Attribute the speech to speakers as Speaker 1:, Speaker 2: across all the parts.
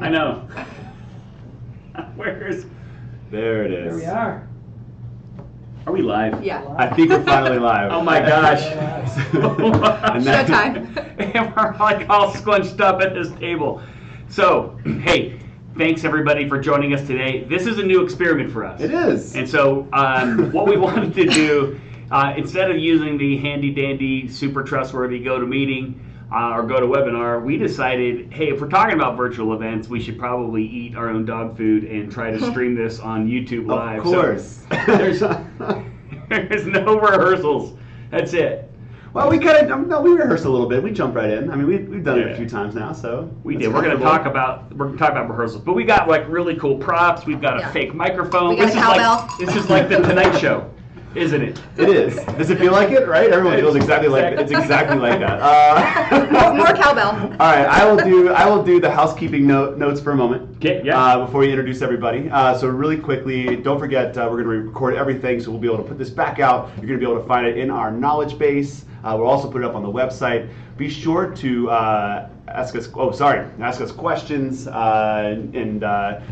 Speaker 1: I know. Where's...
Speaker 2: There it is.
Speaker 3: Here we are.
Speaker 1: Are we live?
Speaker 4: Yeah.
Speaker 2: I think we're finally live.
Speaker 1: Oh my gosh.
Speaker 2: And that-
Speaker 4: Showtime.
Speaker 1: And we're like all squunched up at this table. So, hey, thanks everybody for joining us today. This is a new experiment for us.
Speaker 2: It is.
Speaker 1: And so what we wanted to do, instead of using the handy dandy, super trustworthy GoToMeeting or GoToWebinar, we decided, hey, if we're talking about virtual events, we should probably eat our own dog food and try to stream this on YouTube Live.
Speaker 2: Of course.
Speaker 1: So there's no rehearsals. That's it.
Speaker 2: Well, we rehearsed a little bit. We jumped right in. I mean, we've done it a few times now, so
Speaker 1: we did. We're going to talk about rehearsals, but we got like really cool props. We've got a fake microphone.
Speaker 4: We got a cowbell.
Speaker 1: This is like the Tonight Show, isn't it?
Speaker 2: It is. Does it feel like it? Right? Everyone feels exactly like it. It's exactly like that.
Speaker 4: More cowbell.
Speaker 2: All right, I will do the housekeeping notes for a moment.
Speaker 1: Okay, yeah.
Speaker 2: Before we introduce everybody. So really quickly, don't forget we're going to record everything, so we'll be able to put this back out. You're going to be able to find it in our knowledge base. We'll also put it up on the website. Be sure to ask us questions and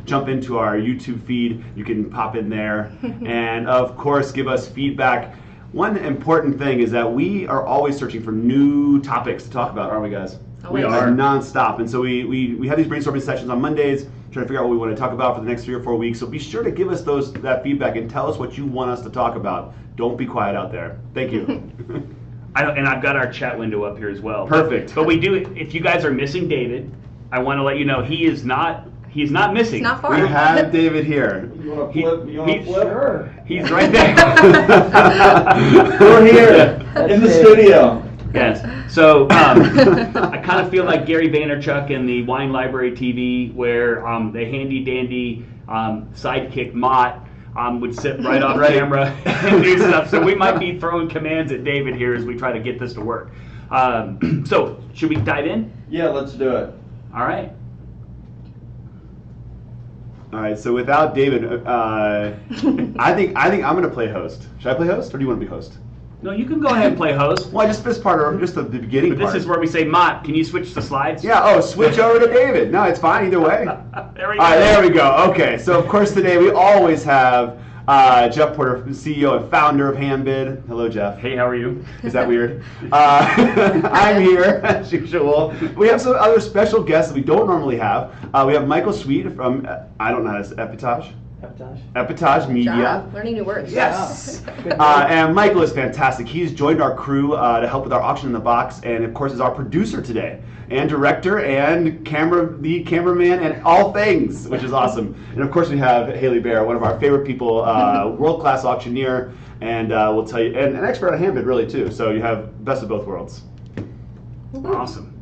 Speaker 2: jump into our YouTube feed. You can pop in there, and of course, give us feedback. One important thing is that we are always searching for new topics to talk about, aren't we, guys?
Speaker 1: We
Speaker 2: Like
Speaker 1: are.
Speaker 2: nonstop, and so we have these brainstorming sessions on Mondays, trying to figure out what we want to talk about for the next 3 or 4 weeks. So be sure to give us that feedback and tell us what you want us to talk about. Don't be quiet out there. Thank you.
Speaker 1: And I've got our chat window up here as well.
Speaker 2: Perfect.
Speaker 1: But we do. If you guys are missing David, I want to let you know he is not. He's not missing.
Speaker 4: It's not far.
Speaker 2: We have David here.
Speaker 3: You want to flip? Sure.
Speaker 1: He's right there.
Speaker 3: We're here in the studio.
Speaker 1: Yes. So I kind of feel like Gary Vaynerchuk in the Wine Library TV, where the handy dandy sidekick Mott would sit right on camera and do stuff. So we might be throwing commands at David here as we try to get this to work. So should we dive in?
Speaker 3: Yeah, let's do it.
Speaker 1: All right.
Speaker 2: All right. So without David, I think I'm going to play host. Should I play host, or do you want to be host?
Speaker 1: No, you can go ahead and play host.
Speaker 2: Well, just this part, or just the beginning
Speaker 1: But
Speaker 2: part.
Speaker 1: this is where we say, Mott, can you switch the slides?
Speaker 2: Yeah. Oh, switch over to David. No, it's fine either way.
Speaker 1: There we go.
Speaker 2: All right, there we go. Okay, so of course today we always have Jeff Porter, CEO and founder of Handbid. Hello, Jeff.
Speaker 1: Hey, how are you?
Speaker 2: Is that weird? I'm here as usual. We have some other special guests that we don't normally have. We have Michael Sweet from I don't know how to say Epitage. Epitage Media.
Speaker 4: Job. Learning new words.
Speaker 2: Yes. And Michael is fantastic. He's joined our crew to help with our auction in the box, and of course is our producer today, and director, and the cameraman, and all things, which is awesome. And of course we have Haley Bear, one of our favorite people, world-class auctioneer, and we'll tell you, and an expert on Handbid really too. So you have best of both worlds.
Speaker 1: Awesome.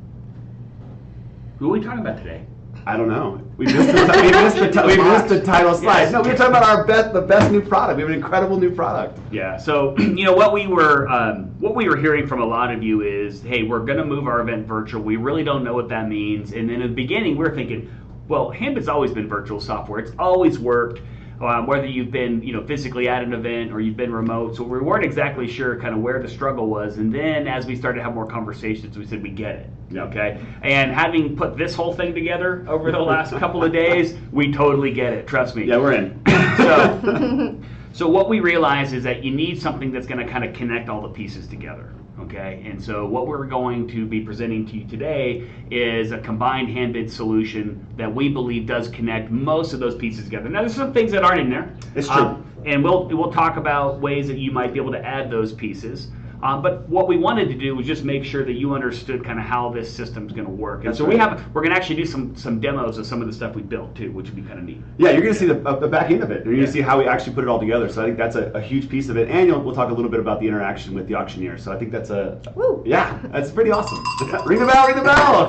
Speaker 1: Who are we talking about today?
Speaker 2: I don't know. We missed the title slide.
Speaker 1: Yes.
Speaker 2: No, we were talking about the best new product. We have an incredible new product.
Speaker 1: Yeah. So what we were hearing from a lot of you is, hey, we're going to move our event virtual. We really don't know what that means. And then in the beginning, we were thinking, well, Handbid's always been virtual software. It's always worked. Whether you've been physically at an event or you've been remote. So we weren't exactly sure kind of where the struggle was. And then as we started to have more conversations, we said we get it. Okay. And having put this whole thing together over the last couple of days, we totally get it. Trust me.
Speaker 2: Yeah, we're in.
Speaker 1: So what we realize is that you need something that's going to kind of connect all the pieces together. Okay, and so what we're going to be presenting to you today is a combined Handbid solution that we believe does connect most of those pieces together. Now, there's some things that aren't in there.
Speaker 2: It's true.
Speaker 1: And we'll talk about ways that you might be able to add those pieces. But what we wanted to do was just make sure that you understood kind of how this system's going to work. And
Speaker 2: That's
Speaker 1: so
Speaker 2: right.
Speaker 1: we're going to actually do some demos of some of the stuff we built too, which would be kind of neat.
Speaker 2: Yeah, you're going to see the back end of it. You're going to see how we actually put it all together. So I think that's a huge piece of it. And we'll talk a little bit about the interaction with the auctioneer. So I think that's that's pretty awesome. Ring the bell, ring the bell. All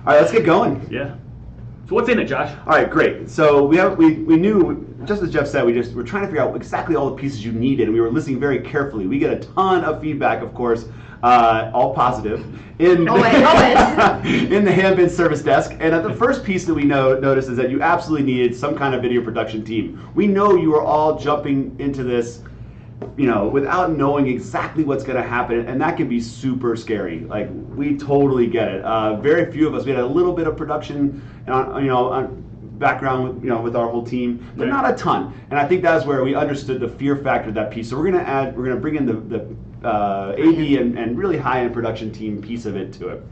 Speaker 2: right, let's get going.
Speaker 1: Yeah. So what's in it, Josh?
Speaker 2: All right, great. So we knew, just as Jeff said, we're trying to figure out exactly all the pieces you needed, and we were listening very carefully. We get a ton of feedback, of course, all positive, in
Speaker 4: Always.
Speaker 2: in the Handbid service desk. And the first piece that we noticed is that you absolutely needed some kind of video production team. We know you are all jumping into this without knowing exactly what's going to happen, and that can be super scary. Like, we totally get it. Very few of us. We had a little bit of production, background with our whole team, but not a ton. And I think that's where we understood the fear factor of that piece. So we're going to bring in the AV and really high-end production team piece of it to it.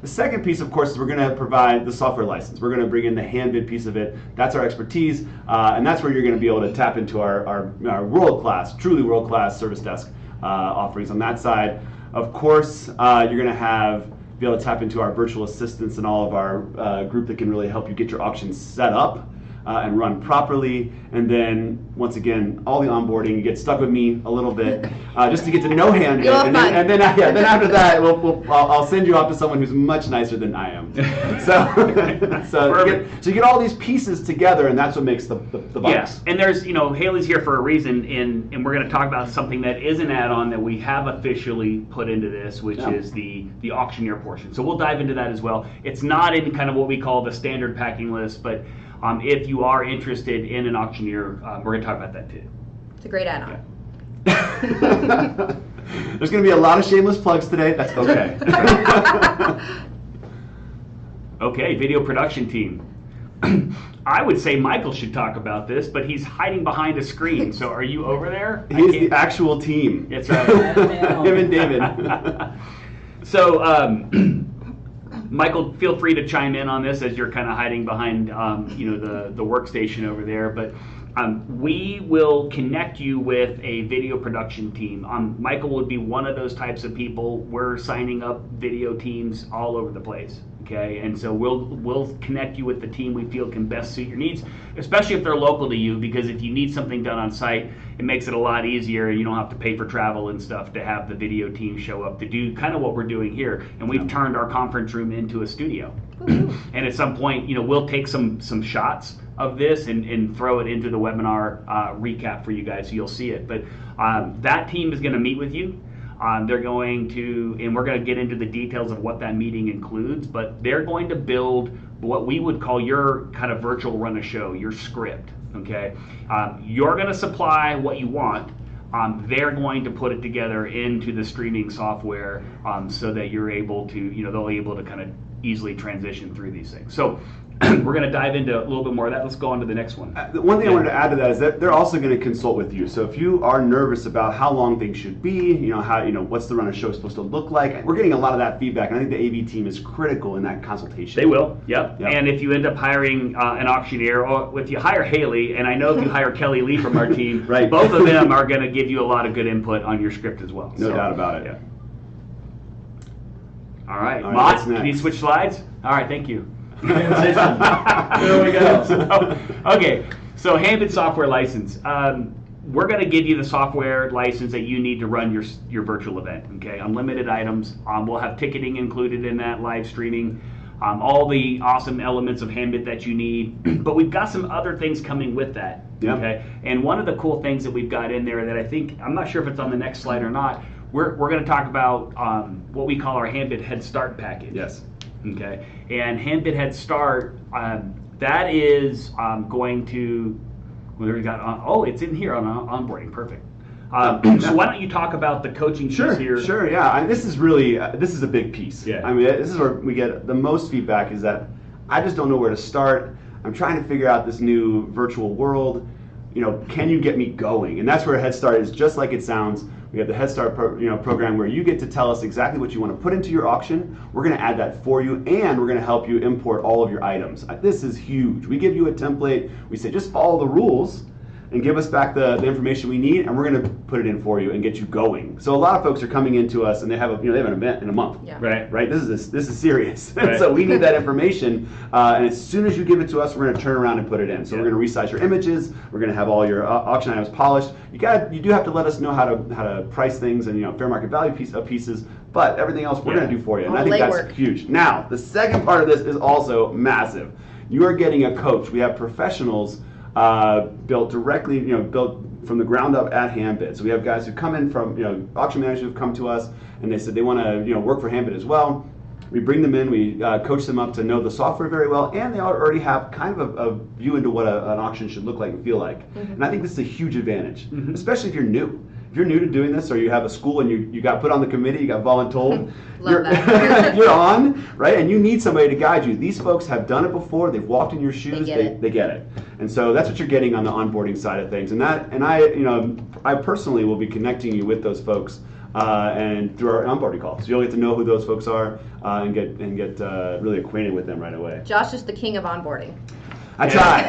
Speaker 2: The second piece, of course, is we're going to provide the software license. We're going to bring in the Handbid piece of it. That's our expertise, and that's where you're going to be able to tap into our world-class, truly world-class service desk offerings on that side. Of course, you're going to be able to tap into our virtual assistants and all of our group that can really help you get your auction set up and run properly. And then, once again, all the onboarding. You get stuck with me a little bit just to get to know Handbid. And then after that, I'll send you off to someone who's much nicer than I am. So you get all these pieces together, and that's what makes the box.
Speaker 1: Yes, and there's, Haley's here for a reason, and we're going to talk about something that is an add-on that we have officially put into this, which is the auctioneer portion. So we'll dive into that as well. It's not in kind of what we call the standard packing list, but if you are interested in an auctioneer, we're going to talk about that too.
Speaker 4: It's a great add-on.
Speaker 1: Yeah.
Speaker 2: There's going to be a lot of shameless plugs today. That's okay.
Speaker 1: Okay, video production team. I would say Michael should talk about this, but he's hiding behind a screen. So are you over there?
Speaker 2: He's the actual team.
Speaker 1: That's right.
Speaker 2: Him and David.
Speaker 1: So, Michael, feel free to chime in on this as you're kind of hiding behind, the workstation over there. But we will connect you with a video production team. Michael would be one of those types of people. We're signing up video teams all over the place. Okay, and so we'll connect you with the team we feel can best suit your needs, especially if they're local to you, because if you need something done on site, it makes it a lot easier, and you don't have to pay for travel and stuff to have the video team show up to do kind of what we're doing here. And we've turned our conference room into a studio. And at some point, we'll take some shots of this and throw it into the webinar recap for you guys, so you'll see it. But that team is going to meet with you. They're going to, and we're going to get into the details of what that meeting includes, but they're going to build what we would call your kind of virtual run a show, your script, okay? You're going to supply what you want. They're going to put it together into the streaming software so that you're able to, they'll be able to kind of easily transition through these things. So we're going to dive into a little bit more of that. Let's go on to the next one.
Speaker 2: The one thing I wanted to add to that is that they're also going to consult with you. So if you are nervous about how long things should be, what's the run of show supposed to look like, we're getting a lot of that feedback, and I think the AV team is critical in that consultation.
Speaker 1: They will, yep. And if you end up hiring an auctioneer, or if you hire Haley, and I know if you hire Kelly Lee from our team,
Speaker 2: right.
Speaker 1: Both of them are going to give you a lot of good input on your script as well.
Speaker 2: No doubt about it.
Speaker 1: Yeah. All right,
Speaker 2: Mott,
Speaker 1: can you switch slides? All right, thank you.
Speaker 3: There we go.
Speaker 1: Okay, so Handbid software license. We're going to give you the software license that you need to run your virtual event. Okay, unlimited items. We'll have ticketing included in that, live streaming, all the awesome elements of Handbid that you need. But we've got some other things coming with that.
Speaker 2: Yep.
Speaker 1: Okay, and one of the cool things that we've got in there that I'm not sure if it's on the next slide or not. We're going to talk about what we call our Handbid Headstart package.
Speaker 2: Yes.
Speaker 1: Okay, and Handbid Headstart, that is going to, it's in here on onboarding, perfect. So why don't you talk about the coaching piece here?
Speaker 2: Sure, yeah. And this is really, this is a big piece.
Speaker 1: Yeah.
Speaker 2: I mean, this is where we get the most feedback, is that I just don't know where to start. I'm trying to figure out this new virtual world. Can you get me going? And that's where Headstart is, just like it sounds. We have the Headstart program where you get to tell us exactly what you want to put into your auction. We're going to add that for you, and we're going to help you import all of your items. This is huge. We give you a template. We say just follow the rules and give us back the information we need, and we're going to put it in for you and get you going. So a lot of folks are coming into us, and they have an event in a month.
Speaker 4: Yeah.
Speaker 2: Right. This is serious.
Speaker 1: Right.
Speaker 2: So we need that information, and as soon as you give it to us, we're going to turn around and put it in. So we're going to resize your images. We're going to have all your auction items polished. You do have to let us know how to price things and fair market value pieces. But everything else we're going to do for you, and I think that's huge. Now, the second part of this is also massive. You are getting a coach. We have professionals built directly, built from the ground up at Handbid. So we have guys who come in from, auction managers who've come to us, and they said they want to, work for Handbid as well. We bring them in, we coach them up to know the software very well, and they already have kind of a view into what an auction should look like and feel like. Mm-hmm. And I think this is a huge advantage, especially if you're new. if you're new to doing this, or you have a school and you got put on the committee, you got voluntold,
Speaker 4: Love that.
Speaker 2: you're on, right? And you need somebody to guide you. These folks have done it before. They've walked in your shoes. They get it. And so that's what you're getting on the onboarding side of things. And I personally will be connecting you with those folks and through our onboarding call. So you'll get to know who those folks are and get really acquainted with them right away.
Speaker 4: Josh is the king of onboarding.
Speaker 2: I try.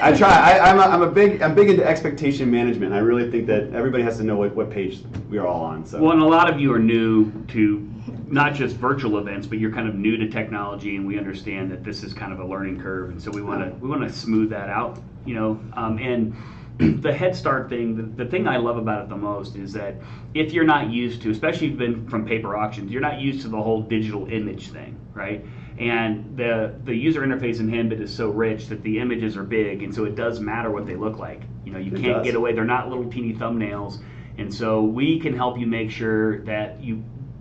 Speaker 2: I'm big into expectation management. I really think that everybody has to know what page we are all on. So.
Speaker 1: Well, and a lot of you are new to not just virtual events, but you're kind of new to technology, and we understand that this is kind of a learning curve, and so we want to smooth that out, and the Head Start thing, the thing I love about it the most is that if you're not used to, especially if you've been from paper auctions, you're not used to the whole digital image thing, right? And the user interface in Handbid is so rich that the images are big, and so it does matter what they look like. You can't get away. They're not little teeny thumbnails, and so we can help you make sure that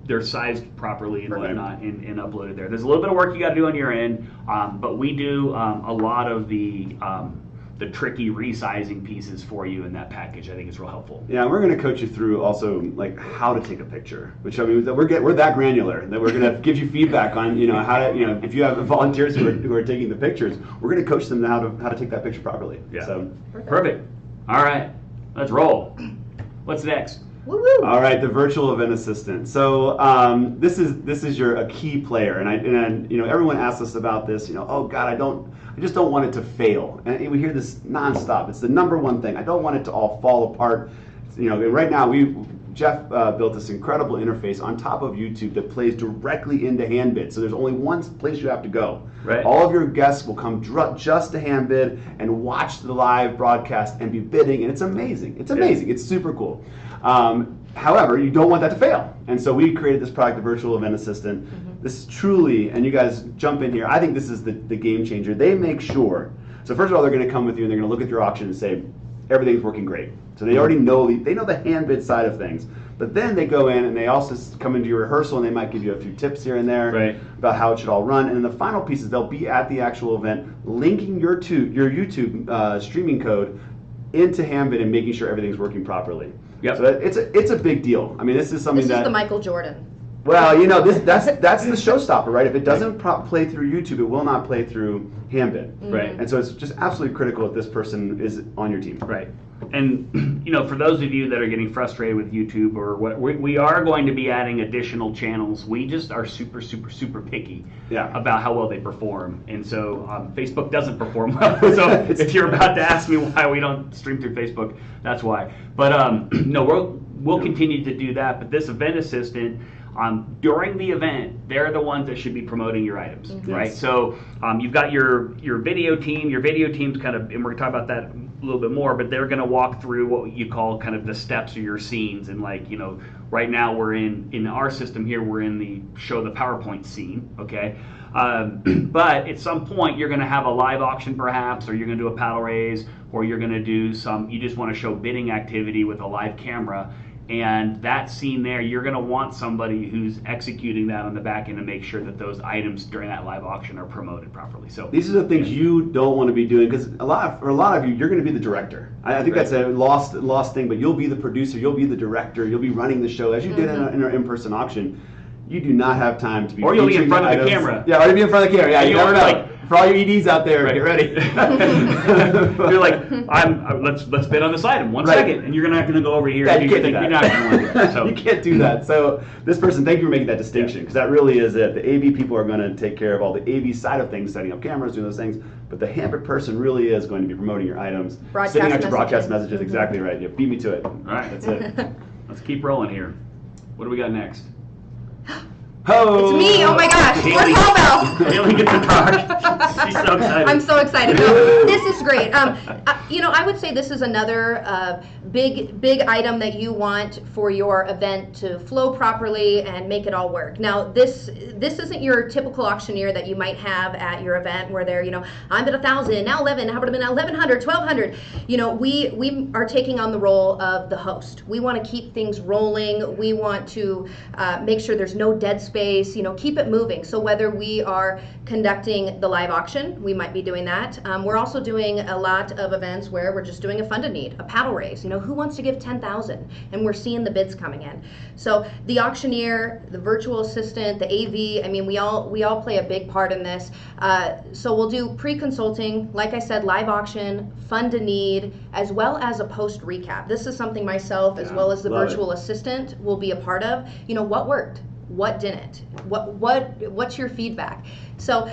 Speaker 1: they're sized properly and whatnot and uploaded there. There's a little bit of work you got to do on your end, but we do a lot of the tricky resizing pieces for you in that package. I think is real helpful.
Speaker 2: Yeah, we're going to coach you through also like how to take a picture, which I mean we're that granular that we're going to give you feedback on how to if you have volunteers who are taking the pictures, we're going to coach them how to take that picture properly.
Speaker 1: Yeah.
Speaker 2: So
Speaker 1: perfect. All right, let's roll. What's next?
Speaker 4: Woo-woo.
Speaker 2: All right, the virtual event assistant. So this is a key player, and everyone asks us about this. Oh God, I just don't want it to fail, and we hear this nonstop. It's the number one thing. I don't want it to all fall apart. And right now Jeff built this incredible interface on top of YouTube that plays directly into Handbid. So there's only one place you have to go.
Speaker 1: Right.
Speaker 2: All of your guests will come just to Handbid and watch the live broadcast and be bidding, and it's amazing. It's amazing. Yeah. It's super cool. However, you don't want that to fail. And so we created this product, the Virtual Event Assistant. Mm-hmm. This is truly, and you guys jump in here, I think this is the game changer. They make sure, so first of all, they're going to come with you and they're going to look at your auction and say, everything's working great. So they already know, they know the Handbid side of things. But then they go in and they also come into your rehearsal and they might give you a few tips here and there about how it should all run. And then the final piece is they'll be at the actual event linking your YouTube streaming code into Handbid and making sure everything's working properly.
Speaker 1: Yep.
Speaker 2: So it's a big deal. I mean, this is something
Speaker 4: This is the Michael Jordan.
Speaker 2: Well, that's the showstopper, right? If it doesn't play through YouTube, it will not play through Handbid.
Speaker 4: Mm-hmm.
Speaker 1: Right.
Speaker 2: And so it's just absolutely critical that this person is on your team.
Speaker 1: Right. And for those of you that are getting frustrated with YouTube or what, we are going to be adding additional channels. We just are super, super, super picky about how well they perform. And so Facebook doesn't perform well. So if you're about to ask me why we don't stream through Facebook, that's why. But no, we'll continue to do that. But this event assistant, during the event, they're the ones that should be promoting your items, right?
Speaker 2: Yes.
Speaker 1: So you've got your video team. Your video team's kind of, and we're going to talk about that a little bit more, but they're going to walk through what you call kind of the steps of your scenes. And right now we're in our system here, we're in the show the PowerPoint scene, okay? But at some point you're going to have a live auction perhaps, or you're going to do a paddle raise, or you're going to do you just want to show bidding activity with a live camera. And that scene there, you're going to want somebody who's executing that on the back end to make sure that those items during that live auction are promoted properly. So
Speaker 2: these are the things you don't want to be doing, because for a lot of you, you're going to be the director. I think that's a lost thing, but you'll be the producer, you'll be the director, you'll be running the show as you did in an in-person auction. You do not have time to be.
Speaker 1: Or you'll be in front of the camera.
Speaker 2: Yeah, or you'll be in front of the camera. Yeah, you never know. For all your EDs out there, get ready.
Speaker 1: You're like, let's bid on this item. One second, and you're not going to go over here.
Speaker 2: Yeah,
Speaker 1: and
Speaker 2: you can't do that.
Speaker 1: You're not going to do that. So.
Speaker 2: You can't do that. So this person, thank you for making that distinction, because that really is it. The AV people are going to take care of all the AV side of things, setting up cameras, doing those things. But the Handbid person really is going to be promoting your items, sending out your broadcast messages. Mm-hmm. Exactly right. Yeah, beat me to it. All
Speaker 1: right, that's it. Let's keep rolling here. What do we got next?
Speaker 2: Ho!
Speaker 4: It's me! Oh my gosh! Where's Hallbell?
Speaker 1: Haley gets to talk. She's so excited.
Speaker 4: I'm so excited. No, this is great. I would say this is another big item that you want for your event to flow properly and make it all work. Now, this isn't your typical auctioneer that you might have at your event where they're, I'm at 1,000, now 11, how about a 1,100, 1,200. We are taking on the role of the host. We want to keep things rolling. We want to make sure there's no dead space, keep it moving. So whether we are conducting the live auction, we might be doing that. We're also doing a lot of events where we're just doing a fund a need, a paddle raise. Who wants to give 10,000? And we're seeing the bids coming in. So the auctioneer, the virtual assistant, the AV, we all play a big part in this. So we'll do pre-consulting, like I said, live auction, fund a need, as well as a post recap. This is something myself, as well as the virtual assistant, will be a part of. What worked? What didn't? What's your feedback? So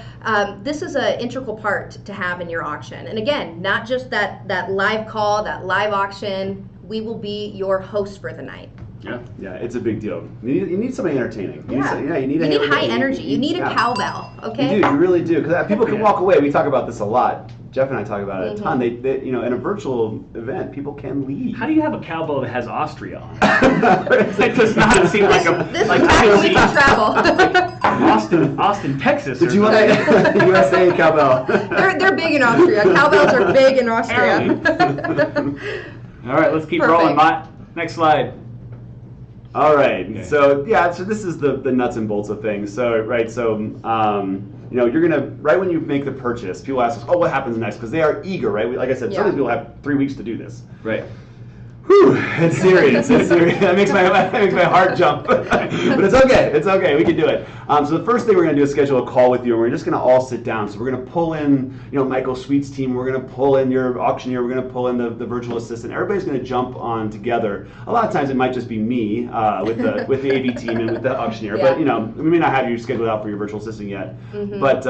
Speaker 4: this is an integral part to have in your auction. And again, not just that live call, that live auction. We will be your host for the night.
Speaker 2: Yeah, it's a big deal. You need somebody entertaining. You need
Speaker 4: high energy. You need a cowbell. Okay.
Speaker 2: You do. You really do. Because people can walk away. We talk about this a lot. Jeff and I talk about it a ton. They in a virtual event, people can leave.
Speaker 1: How do you have a cowbell that has Austria on it? It does not seem like a
Speaker 4: this is how we can
Speaker 1: travel. Austin, Texas.
Speaker 2: Did you want a USA cowbell?
Speaker 4: They're big in Austria. Cowbells are big in Austria.
Speaker 1: All right, let's keep rolling. Next slide.
Speaker 2: All right. Okay. So this is the nuts and bolts of things. So you're gonna right when you make the purchase, people ask us, "Oh, what happens next?" Because they are eager, right? Like I said, some of these people have 3 weeks to do this.
Speaker 1: Right.
Speaker 2: Whew, it's serious. It's serious. That makes my heart jump. But it's okay. It's okay. We can do it. So the first thing we're going to do is schedule a call with you, and we're just going to all sit down. So we're going to pull in, Michael Sweet's team. We're going to pull in your auctioneer. We're going to pull in the virtual assistant. Everybody's going to jump on together. A lot of times it might just be me with the AV team and with the auctioneer. Yeah. But we may not have you scheduled out for your virtual assistant yet. Mm-hmm. But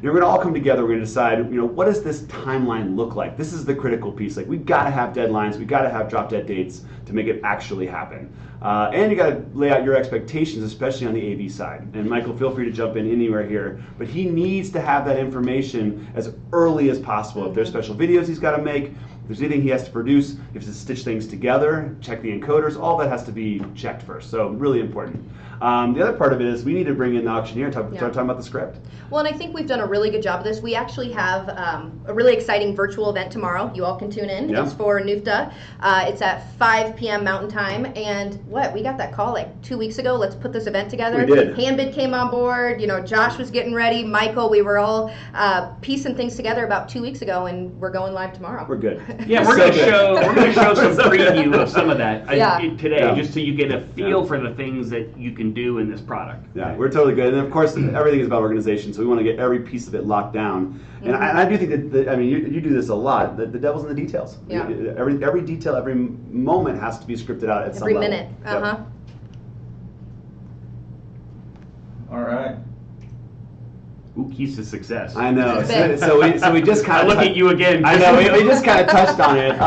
Speaker 2: we're going to all come together. We're going to decide, what does this timeline look like? This is the critical piece. Like, we've got to have deadlines. We've got to have drop dead dates to make it actually happen. And you got to lay out your expectations, especially on the AV side. And Michael, feel free to jump in anywhere here. But he needs to have that information as early as possible. Mm-hmm. If there's special videos he's got to make, if there's anything he has to produce, he has to stitch things together, check the encoders, all that has to be checked first. So really important. The other part of it is we need to bring in the auctioneer and start talking about the script.
Speaker 4: Well, and I think we've done a really good job of this. We actually have a really exciting virtual event tomorrow. You all can tune in. Yeah. It's for NUFTA. It's at 5 p.m. Mountain Time. And we got that call like 2 weeks ago. Let's put this event together.
Speaker 2: We did.
Speaker 4: Handbid came on board. Josh was getting ready. Michael, we were all piecing things together about 2 weeks ago, and we're going live tomorrow.
Speaker 2: We're good.
Speaker 1: Yeah, we're going to show some preview of some of that today, just so you get a feel for the things that you can do in this product.
Speaker 2: Yeah, we're totally good. And of course, everything is about organization, so we want to get every piece of it locked down. And I do think that you do this a lot. The devil's in the details.
Speaker 4: Yeah.
Speaker 2: Every detail, every moment has to be scripted out at some level.
Speaker 4: Every minute.
Speaker 2: Yep.
Speaker 3: All right.
Speaker 1: Ooh, keys to success.
Speaker 2: I know. So we just kind of
Speaker 1: look at you again.
Speaker 2: I know. We just kind of touched on it.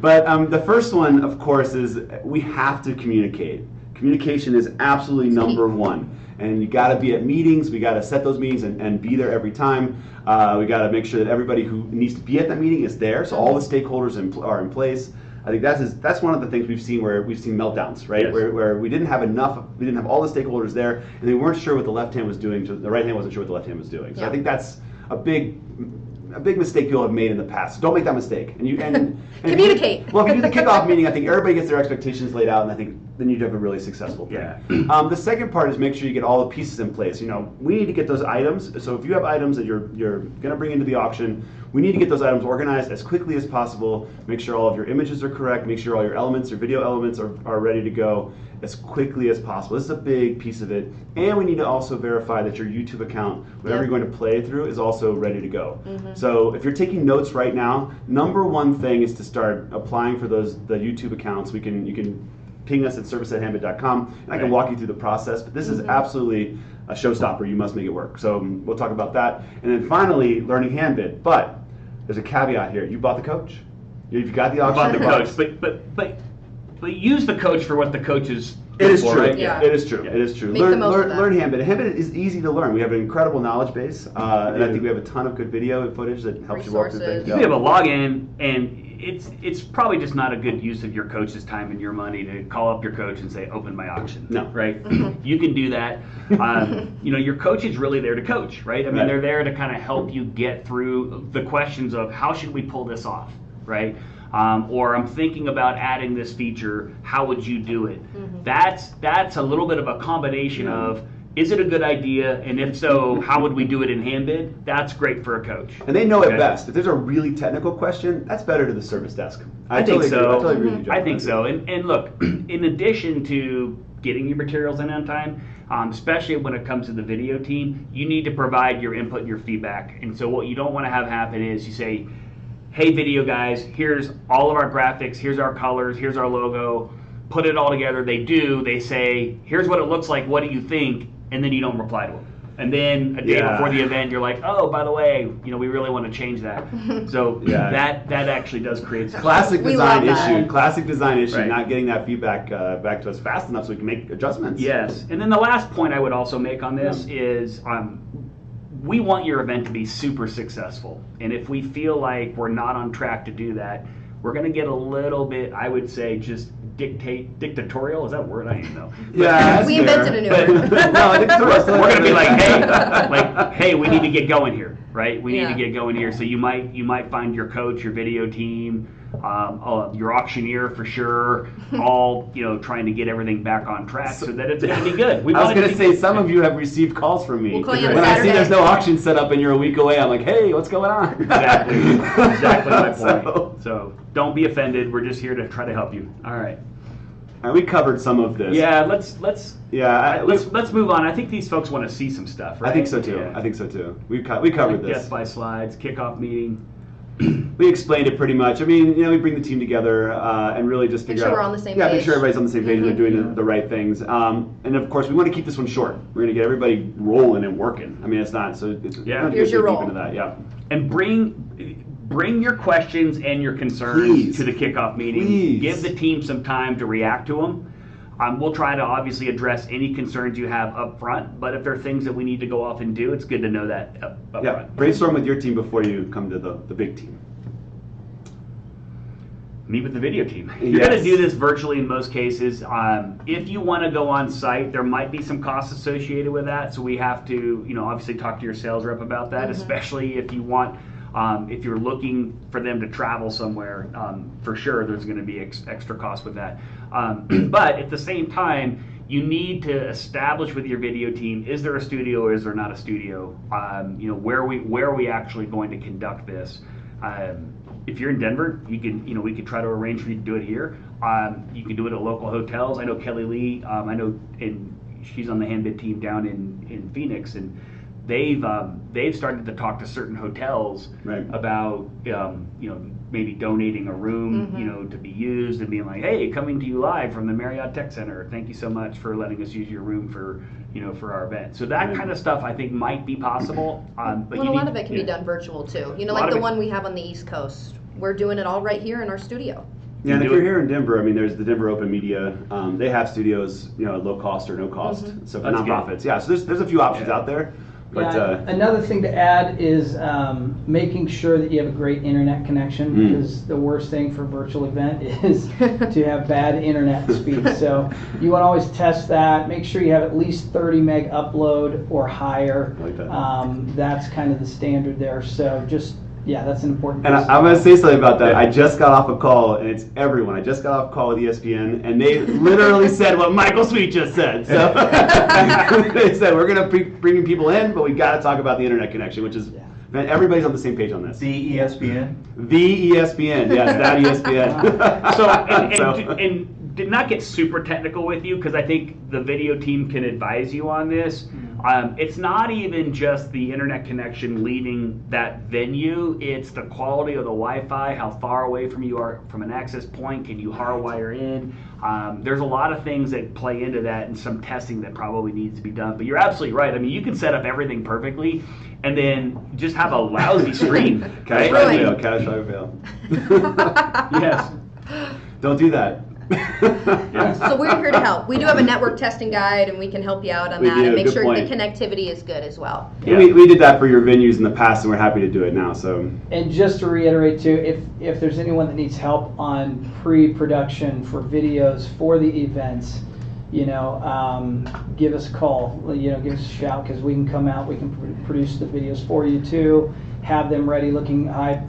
Speaker 2: But the first one, of course, is we have to communicate. Communication is absolutely number one. And you got to be at meetings. We got to set those meetings and be there every time. We got to make sure that everybody who needs to be at that meeting is there. So all the stakeholders are in place. I think that's one of the things we've seen where we've seen meltdowns, right? Yes. Where we didn't have all the stakeholders there, and they weren't sure what the left hand was doing. So the right hand wasn't sure what the left hand was doing. So I think that's a big mistake people have made in the past. So don't make that mistake. And
Speaker 4: communicate.
Speaker 2: If you do the kickoff meeting, I think everybody gets their expectations laid out, and I think then you'd have a really successful thing.
Speaker 1: Yeah.
Speaker 2: The second part is make sure you get all the pieces in place. We need to get those items. So if you have items that you're going to bring into the auction, we need to get those items organized as quickly as possible. Make sure all of your images are correct. Make sure all your elements, your video elements are ready to go as quickly as possible. This is a big piece of it. And we need to also verify that your YouTube account, whatever you're going to play through, is also ready to go. Mm-hmm. So if you're taking notes right now, number one thing is to start applying for the YouTube accounts. You can ping us at service@handbid.com, and I can walk you through the process. But this is absolutely a showstopper. You must make it work. So we'll talk about that. And then finally, learning Handbid. But there's a caveat here. You bought the coach. You've got the auction.
Speaker 1: You bought the coach, but use the coach for what the coach is.
Speaker 2: It is true.
Speaker 1: Right?
Speaker 2: Yeah. It is true. Yeah. It is true. Learn Handbid. Handbid is easy to learn. We have an incredible knowledge base, and I think we have a ton of good video and footage that helps you walk through things.
Speaker 1: You have a login, and it's probably just not a good use of your coach's time and your money to call up your coach and say, open my auction.
Speaker 2: No.
Speaker 1: Right? You can do that. Your coach is really there to coach, right? I mean, they're there to kind of help you get through the questions of how should we pull this off, right? or I'm thinking about adding this feature, how would you do it? That's a little bit of a combination of, is it a good idea? And if so, how would we do it in Handbid? That's great for a coach.
Speaker 2: And they know it best. If there's a really technical question, that's better to the service desk.
Speaker 1: I think so.
Speaker 2: I totally agree with you,
Speaker 1: I think so. And look, in addition to getting your materials in on time, especially when it comes to the video team, you need to provide your input and your feedback. And so what you don't want to have happen is you say, hey, video guys, here's all of our graphics, here's our colors, here's our logo, put it all together. They do. They say, here's what it looks like. What do you think? And then you don't reply to them. And then a day before the event, you're like, oh, by the way, we really want to change that. So that actually does create some
Speaker 2: classic design issue.
Speaker 1: Classic
Speaker 2: design issue. Not getting that feedback back to us fast enough so we can make adjustments.
Speaker 1: Yes. And then the last point I would also make on this is we want your event to be super successful. And if we feel like we're not on track to do that, we're going to get a little bit, I would say, just dictatorial. Is that a word? I don't know.
Speaker 2: Yeah,
Speaker 4: we invented a new word.
Speaker 1: We're going to be like, hey, we need to get going here, right? We need to get going here. So you might find your coach, your video team, your auctioneer for sure, all trying to get everything back on track so that it's going to be good.
Speaker 2: I was going to say, some of you have received calls from me.
Speaker 4: We'll call you
Speaker 2: when I see there's no auction set up and you're a week away, I'm like, hey, what's going on?
Speaker 1: Exactly my point. So don't be offended. We're just here to try to help you. All right.
Speaker 2: And we covered some of this.
Speaker 1: Yeah, let's move on. I think these folks want to see some stuff, right?
Speaker 2: I think so too.
Speaker 1: Yeah.
Speaker 2: I think so too. We covered this.
Speaker 1: Guess by slides, kickoff meeting.
Speaker 2: We explained it pretty much. I mean, we bring the team together and really just figure out.
Speaker 4: Make sure we're on the same page.
Speaker 2: Yeah, make sure everybody's on the same page and they're doing the right things. And of course, we want to keep this one short. We're going to get everybody rolling and working. I mean, it's not so.
Speaker 4: Here's your role.
Speaker 2: Into that. Yeah.
Speaker 1: And bring your questions and your concerns to the kickoff meeting.
Speaker 2: Please.
Speaker 1: Give the team some time to react to them. We'll try to obviously address any concerns you have up front, but if there are things that we need to go off and do, it's good to know that up front.
Speaker 2: Brainstorm with your team before you come to the big team.
Speaker 1: Meet with the video team. You're going to do this virtually in most cases. If you want to go on site, there might be some costs associated with that, so we have to, obviously talk to your sales rep about that, especially if you want. If you're looking for them to travel somewhere, for sure there's going to be extra costs with that. But at the same time, you need to establish with your video team, is there a studio or is there not a studio? Where are we actually going to conduct this? If you're in Denver, you can, we could try to arrange for you to do it here. You can do it at local hotels. I know Kelly Lee, she's on the Handbid team down in Phoenix, and they've started to talk to certain hotels about maybe donating a room to be used and being like, hey, coming to you live from the Marriott Tech Center, thank you so much for letting us use your room for our event. So that kind of stuff I think might be possible. But
Speaker 4: a lot of it can be done virtual too. Like the one we have on the East Coast. We're doing it all right here in our studio.
Speaker 2: Yeah, and if you're here in Denver, I mean, there's the Denver Open Media. They have studios, at low cost or no cost. So for nonprofits, so there's a few options out there. But
Speaker 5: another thing to add is making sure that you have a great internet connection, because the worst thing for a virtual event is to have bad internet speed. So you want to always test that. Make sure you have at least 30 meg upload or higher.
Speaker 2: Like that.
Speaker 5: That's kind of the standard there. So that's an important piece.
Speaker 2: And I'm going to say something about that. I just got off a call, and it's everyone. I just got off a call with ESPN, and they literally said what Michael Sweet just said. So they said, we're going to be bringing people in, but we got to talk about the internet connection, which is, man, everybody's on the same page on this.
Speaker 3: The ESPN?
Speaker 2: The ESPN, yes, that ESPN.
Speaker 1: And did not get super technical with you, because I think the video team can advise you on this. It's not even just the internet connection leaving that venue, it's the quality of the Wi-Fi, how far away from you are from an access point, can you hardwire in? There's a lot of things that play into that and some testing that probably needs to be done. But you're absolutely right. I mean, you can set up everything perfectly and then just have a lousy screen.
Speaker 2: Cash I fail.
Speaker 1: Yes.
Speaker 2: Don't do that.
Speaker 4: So we're here to help. We do have a network testing guide, and we can help you out on that and make sure the connectivity is good as well.
Speaker 2: Yeah. We did that for your venues in the past, and we're happy to do it now. So.
Speaker 5: And just to reiterate too, if there's anyone that needs help on pre-production for videos for the events, give us a call. Give us a shout, because we can come out. We can produce the videos for you too. Have them ready, looking high,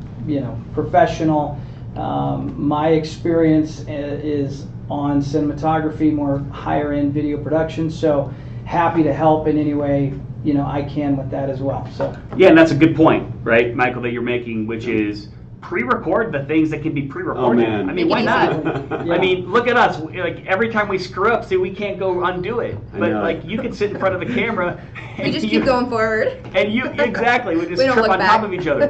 Speaker 5: professional. My experience is on cinematography, more higher end video production, so happy to help in any way I can with that as well. So
Speaker 1: yeah, and that's a good point, right, Michael, that you're making, which is pre-record the things that can be pre-recorded.
Speaker 2: Oh, man.
Speaker 1: I mean, why not?
Speaker 5: Yeah.
Speaker 1: I mean, look at us. Like every time we screw up, see, we can't go undo it. But like you can sit in front of the camera. And
Speaker 4: We just keep going forward.
Speaker 1: And you exactly, we just
Speaker 4: We don't
Speaker 1: trip
Speaker 4: look
Speaker 1: on
Speaker 4: back.
Speaker 1: top of each other.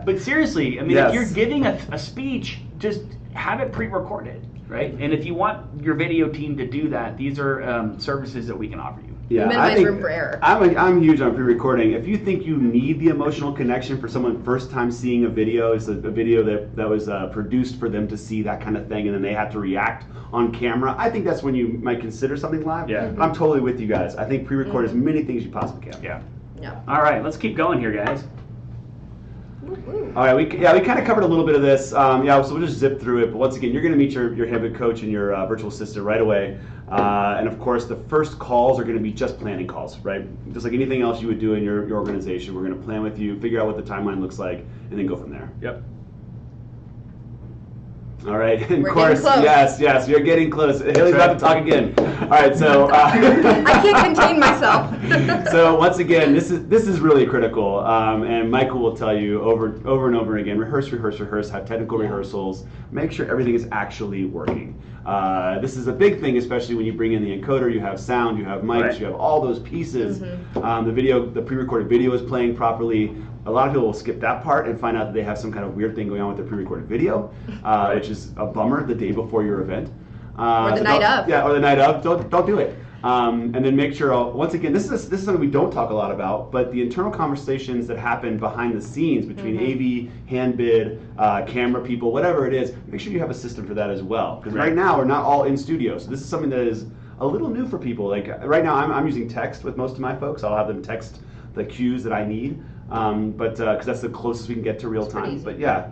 Speaker 1: But seriously, I mean,
Speaker 2: Yes.
Speaker 1: if you're giving a speech, just have it pre-recorded, right? And if you want your video team to do that, these are services that we can offer you.
Speaker 2: Yeah,
Speaker 4: Minimize
Speaker 2: I think
Speaker 4: room for error.
Speaker 2: I'm huge on pre-recording. If you think you need the emotional connection for someone first time seeing a video, it's a video that was produced for them to see that kind of thing, and then they have to react on camera. I think that's when you might consider something live.
Speaker 1: Yeah.
Speaker 2: I'm totally with you guys. I think pre-record as many things you possibly can.
Speaker 1: Yeah.
Speaker 4: Yeah.
Speaker 1: All right, let's keep going here, guys.
Speaker 4: Woo-woo.
Speaker 2: All right, we kind of covered a little bit of this. So we'll just zip through it. But once again, you're going to meet your Handbid coach and your virtual assistant right away. And of course, the first calls are going to be just planning calls, right? Just like anything else you would do in your organization. We're going to plan with you, figure out what the timeline looks like, and then go from there.
Speaker 1: Yep.
Speaker 2: All right, and
Speaker 4: We're
Speaker 2: of course,
Speaker 4: getting close.
Speaker 2: yes, you're getting close. Haley's
Speaker 1: right.
Speaker 2: about to talk again. All right, so
Speaker 4: I can't contain myself.
Speaker 2: so once again, this is really critical, and Michael will tell you over and over again: rehearse, have technical rehearsals, make sure everything is actually working. This is a big thing, especially when you bring in the encoder. You have sound, you have mics,
Speaker 1: Right.
Speaker 2: you have all those pieces. The pre-recorded video is playing properly. A lot of people will skip that part and find out that they have some kind of weird thing going on with their pre-recorded video, which is a bummer the day before your event.
Speaker 4: Or the night of.
Speaker 2: Yeah, or the night of. Don't do it. And then make sure, once again, this is something we don't talk a lot about, but the internal conversations that happen behind the scenes between AV, Handbid, camera people, whatever it is, make sure you have a system for that as well. Because right now, we're not all in studio, so this is something that is a little new for people. Like right now, I'm using text with most of my folks. I'll have them text the cues that I need, because that's the closest we can get to real
Speaker 4: pretty
Speaker 2: time.
Speaker 4: easy.
Speaker 2: But yeah,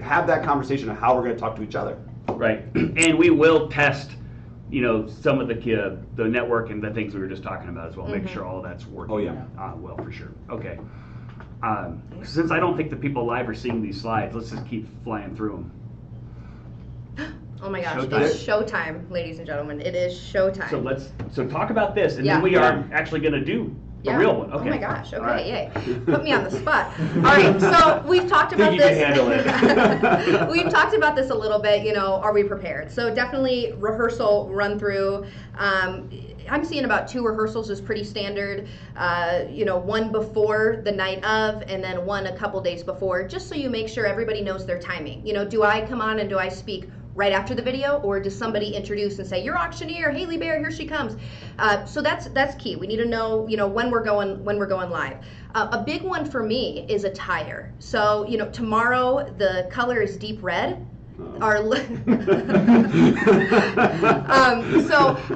Speaker 2: have that conversation of how we're going to talk to each other.
Speaker 1: Right. And we will test, some of the network and the things we were just talking about as well. Make sure all of that's working.
Speaker 2: Oh, yeah.
Speaker 1: Well, for sure. Okay. Since I don't think the people live are seeing these slides, let's just keep flying through them.
Speaker 4: Oh my gosh,
Speaker 1: Showtime.
Speaker 4: it's showtime, ladies and gentlemen. It is showtime.
Speaker 1: So talk about this, and
Speaker 4: Yeah.
Speaker 1: then we are actually going to do a real one. Okay.
Speaker 4: Oh my gosh. Okay.
Speaker 1: All right.
Speaker 4: Yay. Put me on the spot. All right. So we've talked about
Speaker 1: Think you
Speaker 4: this.
Speaker 1: can handle it.
Speaker 4: We've talked about this a little bit. Are we prepared? So definitely rehearsal run through. I'm seeing about 2 rehearsals is pretty standard. One before the night of, and then one a couple days before, just so you make sure everybody knows their timing. Do I come on and do I speak right after the video, or does somebody introduce and say, "You're Auctioneer, Haley Bear, here she comes"? So that's key. We need to know, when we're going live. A big one for me is attire. So tomorrow the color is deep red. So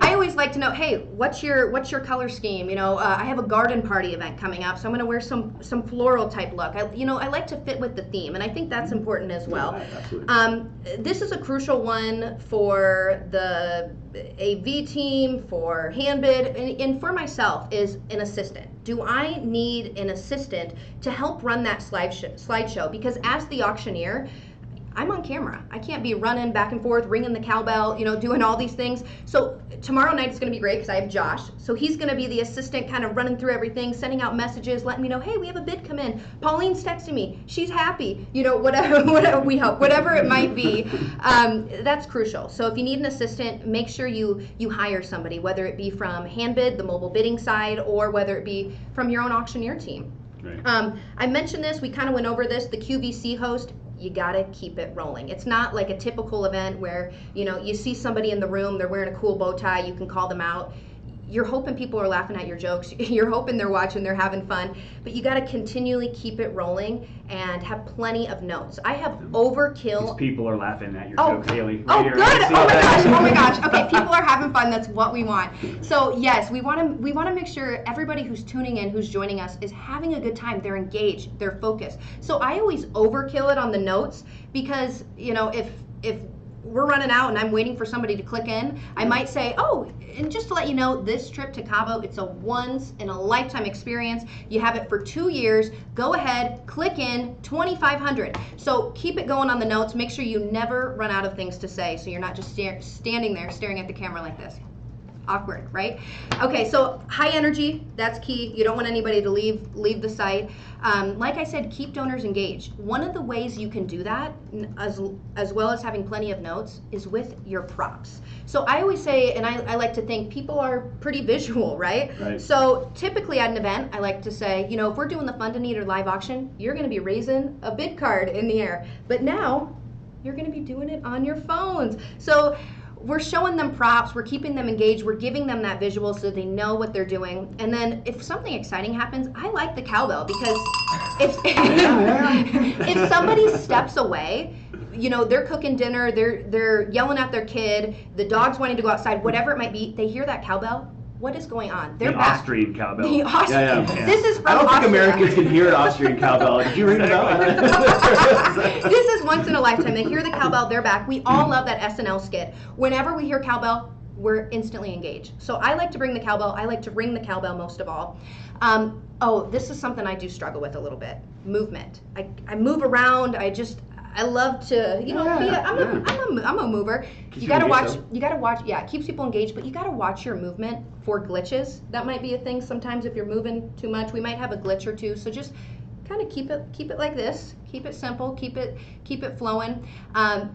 Speaker 4: I always like to know, hey, what's your color scheme? I have a garden party event coming up, so I'm going to wear some floral type look. I like to fit with the theme, and I think that's important as well.
Speaker 2: Yeah, absolutely.
Speaker 4: This is a crucial one for the AV team, for Handbid, and for myself is an assistant. Do I need an assistant to help run that slideshow? Because as the auctioneer, I'm on camera. I can't be running back and forth, ringing the cowbell, doing all these things. So tomorrow night is going to be great because I have Josh. So he's going to be the assistant, kind of running through everything, sending out messages, letting me know, hey, we have a bid come in. Pauline's texting me. She's happy. Whatever we help, whatever it might be. That's crucial. So if you need an assistant, make sure you hire somebody, whether it be from Handbid, the mobile bidding side, or whether it be from your own auctioneer team.
Speaker 1: Right.
Speaker 4: I mentioned this. We kind of went over this. The QVC host. You gotta keep it rolling. It's not like a typical event where you see somebody in the room, they're wearing a cool bow tie, you can call them out. You're hoping people are laughing at your jokes. You're hoping they're watching, they're having fun. But you gotta continually keep it rolling and have plenty of notes. I have overkill.
Speaker 1: These people are laughing at your
Speaker 4: Oh.
Speaker 1: jokes, Haley.
Speaker 4: Oh,
Speaker 1: Right here.
Speaker 4: good.
Speaker 1: I see
Speaker 4: Oh my
Speaker 1: that.
Speaker 4: gosh. Oh my gosh. Okay, people are having fun. That's what we want. So yes, we want to make sure everybody who's tuning in, who's joining us, is having a good time. They're engaged. They're focused. So I always overkill it on the notes because if we're running out and I'm waiting for somebody to click in, I might say, oh, and just to let you know, this trip to Cabo, it's a once in a lifetime experience. You have it for 2 years. Go ahead, click in, $2,500. So keep it going on the notes. Make sure you never run out of things to say, so you're not just standing there staring at the camera like this. Awkward, right? Okay, so high energy, that's key. You don't want anybody to leave the site. Like I said, keep donors engaged. One of the ways you can do that, as well as having plenty of notes, is with your props. So I always say, and I like to think people are pretty visual, right? So typically at an event, I like to say, you know, if we're doing the Fund a Need or live auction, you're going to be raising a bid card in the air. But now, you're going to be doing it on your phones. So we're showing them props, we're keeping them engaged, we're giving them that visual so they know what they're doing. And then if something exciting happens, I like the cowbell, because if somebody steps away, you know, they're cooking dinner, they're yelling at their kid, the dog's wanting to go outside, whatever it might be, they hear that cowbell. What is going on? They're back.
Speaker 1: Austrian cowbell.
Speaker 4: The Austrian.
Speaker 2: Yeah.
Speaker 4: This is from
Speaker 2: I don't think
Speaker 4: Austria.
Speaker 2: Americans can hear an Austrian cowbell. Did you ring the bell?
Speaker 4: This is once in a lifetime. They hear the cowbell, they're back. We all love that SNL skit. Whenever we hear cowbell, we're instantly engaged. So I like to bring the cowbell. I like to ring the cowbell most of all. Oh, this is something I do struggle with a little bit. Movement. I move around. I love to, you know, I'm a mover. You gotta watch, yeah, it keeps people engaged, but you gotta watch your movement for glitches. That might be a thing sometimes if you're moving too much. We might have a glitch or two, so just kind of keep it like this. Keep it simple, keep it flowing.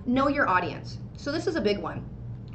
Speaker 4: Know your audience. So this is a big one.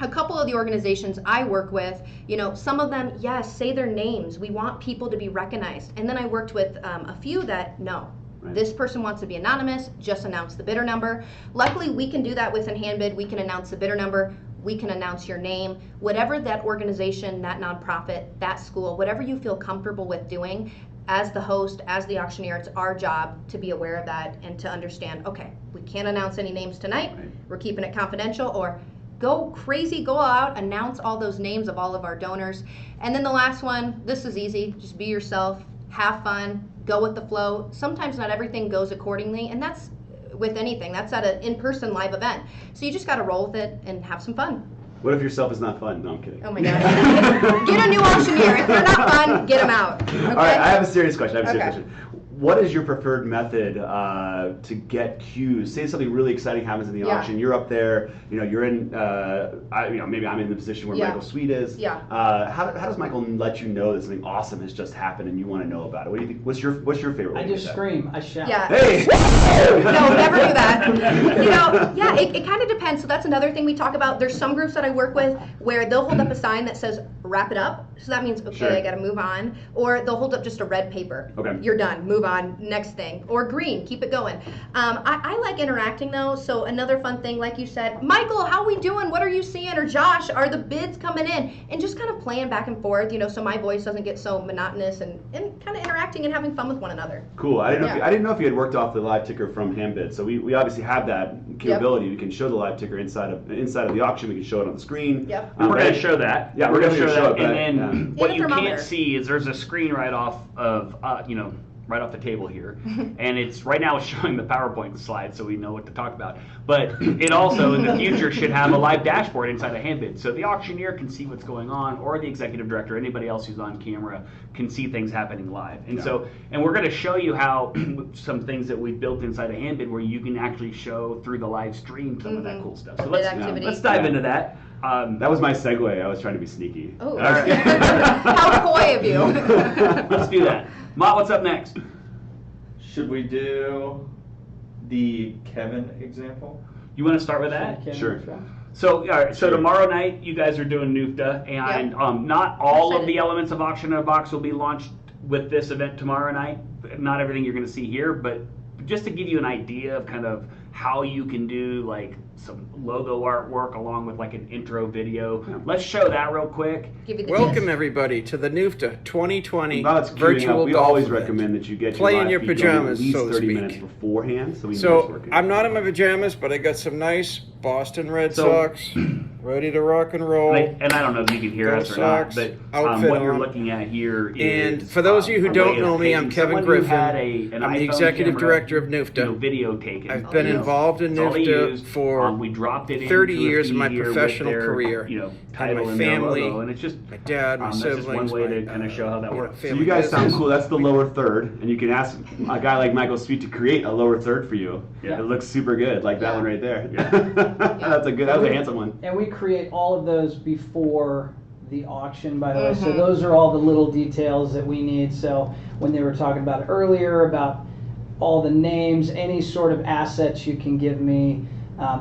Speaker 4: A couple of the organizations I work with, you know, some of them, yes, say their names. We want people to be recognized. And then I worked with a few that, no. Right. This person wants to be anonymous, just announce the bidder number. Luckily, we can do that within Handbid. We can announce the bidder number. We can announce your name. Whatever that organization, that nonprofit, that school, whatever you feel comfortable with doing, as the host, as the auctioneer, it's our job to be aware of that and to understand, okay, we can't announce any names tonight. Right. We're keeping it confidential, or go crazy, go out, announce all those names of all of our donors. And then the last one, this is easy, just be yourself, have fun, go with the flow. Sometimes not everything goes accordingly, and that's with anything. That's at an in-person live event. So you just got to roll with it and have some fun.
Speaker 2: What if yourself is not fun? No, I'm kidding.
Speaker 4: Oh my God. Get a new auctioneer. If they're not fun, get them out. Okay?
Speaker 2: All right, I have a serious question. What is your preferred method to get cues? Say something really exciting happens in the auction. You're up there. You know, you're in. Maybe I'm in the position where Michael Sweet is. Yeah. How does Michael let you know that something awesome has just happened and you want to know about it? What do you think? What's your favorite?
Speaker 5: I just scream. I shout.
Speaker 4: Yeah.
Speaker 2: Hey.
Speaker 4: No, never do that. You know, yeah. It kind of depends. So that's another thing we talk about. There's some groups that I work with where they'll hold up a sign that says "wrap it up." So that means okay, I got to move on. Or they'll hold up just a red paper. Okay. You're done. Move on. Next thing. Or green. Keep it going. I like interacting though. So another fun thing, like you said, Michael, how we doing? What are you seeing? Or Josh, are the bids coming in? And just kind of playing back and forth. You know, so my voice doesn't get so monotonous, and kind of interacting and having fun with one another.
Speaker 2: Cool. I didn't know if you had worked off the live ticker from Handbid. So we obviously have that capability. We can show the live ticker inside of the auction. We can show it on the screen.
Speaker 1: Yep. We're going to show that.
Speaker 2: Yeah, we're going to show that.
Speaker 1: And then what you can't see is there's a screen right off of right off the table here, and it's right now it's showing the PowerPoint slide, so we know what to talk about. But it also in the future should have a live dashboard inside of Handbid, so the auctioneer can see what's going on, or the executive director, anybody else who's on camera can see things happening live. And and we're going to show you how some things that we've built inside of Handbid where you can actually show through the live stream some of that cool stuff. So let's dive into that.
Speaker 2: That was my segue. I was trying to be sneaky.
Speaker 4: Oh, all right. How coy of you.
Speaker 1: Let's do that. Mott, what's up next?
Speaker 3: Should we do the Kevin example?
Speaker 1: You want to start with that?
Speaker 2: Sure.
Speaker 1: So, all right, so tomorrow night you guys are doing NUFTA, and not all of the elements of Auction in a Box will be launched with this event tomorrow night. Not everything you're going to see here, but just to give you an idea of kind of how you can do like some logo artwork along with like an intro video. Let's show that real quick.
Speaker 6: Welcome everybody to the NUFTA 2020
Speaker 2: virtual
Speaker 6: we
Speaker 2: golf
Speaker 6: always
Speaker 2: event. Recommend that you get
Speaker 6: play in your pajamas,
Speaker 2: at least
Speaker 6: so to
Speaker 2: 30
Speaker 6: speak.
Speaker 2: minutes beforehand. So,
Speaker 6: I'm not in my pajamas, but I got some nice Boston Red Sox ready to rock and roll.
Speaker 1: And I don't know if you can hear us or not, but what you're looking at here is.
Speaker 6: And for those of you who don't know me, I'm Kevin Griffin. I'm the executive director of NUFTA.
Speaker 1: Video taken.
Speaker 6: I've been involved in NUFTA for
Speaker 1: We dropped it in
Speaker 6: 30
Speaker 1: to a
Speaker 6: years of my
Speaker 1: feed here with
Speaker 6: professional
Speaker 1: their,
Speaker 6: career.
Speaker 1: Title
Speaker 6: my
Speaker 1: and their
Speaker 6: family,
Speaker 1: logo, and it's just
Speaker 6: my dad, my
Speaker 1: that's
Speaker 6: siblings.
Speaker 1: just one way to
Speaker 6: my,
Speaker 1: kind of show how that works.
Speaker 2: So
Speaker 6: family
Speaker 2: you guys sound
Speaker 6: business.
Speaker 2: cool. That's the lower third, and you can ask a guy like Michael Sweet to create a lower third for you.
Speaker 1: Yeah.
Speaker 2: It looks super good, like that
Speaker 4: Yeah.
Speaker 2: one right there.
Speaker 1: Yeah.
Speaker 2: That was a handsome one.
Speaker 5: And we create all of those before the auction, by the way. So
Speaker 4: Mhm.
Speaker 5: those are all the little details that we need. So when they were talking about earlier about all the names, any sort of assets you can give me,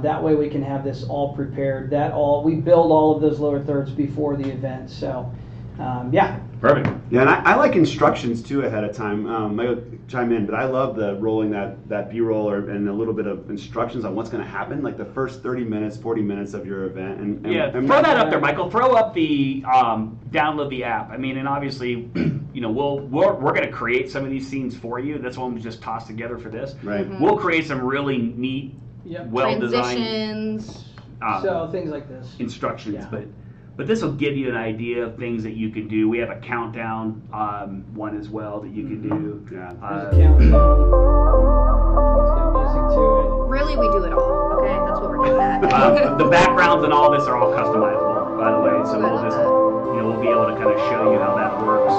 Speaker 5: that way we can have this all prepared. We build all of those lower thirds before the event. So yeah.
Speaker 1: Perfect.
Speaker 2: Yeah, and I like instructions too ahead of time. Michael, chime in, but I love the rolling that B-roll and a little bit of instructions on what's going to happen, like the first 30 minutes, 40 minutes of your event. And
Speaker 1: Throw that up there, Michael. Throw up the download the app. I mean, and obviously, we're going to create some of these scenes for you. That's one we just tossed together for this.
Speaker 2: Right.
Speaker 1: We'll create some really neat,
Speaker 5: Yep.
Speaker 1: well-designed
Speaker 4: Transitions.
Speaker 5: So things like this.
Speaker 1: instructions,
Speaker 5: Yeah.
Speaker 1: but this will give you an idea of things that you can do. We have a countdown one as well that you can do.
Speaker 2: Yeah.
Speaker 5: There's a countdown. It's got music to
Speaker 4: Really, we do it all. Okay, that's what we're getting at.
Speaker 1: the backgrounds and all this are all customizable, by the way. So
Speaker 4: I
Speaker 1: we'll
Speaker 4: love
Speaker 1: just,
Speaker 4: that.
Speaker 1: we'll be able to kind of show you how that works.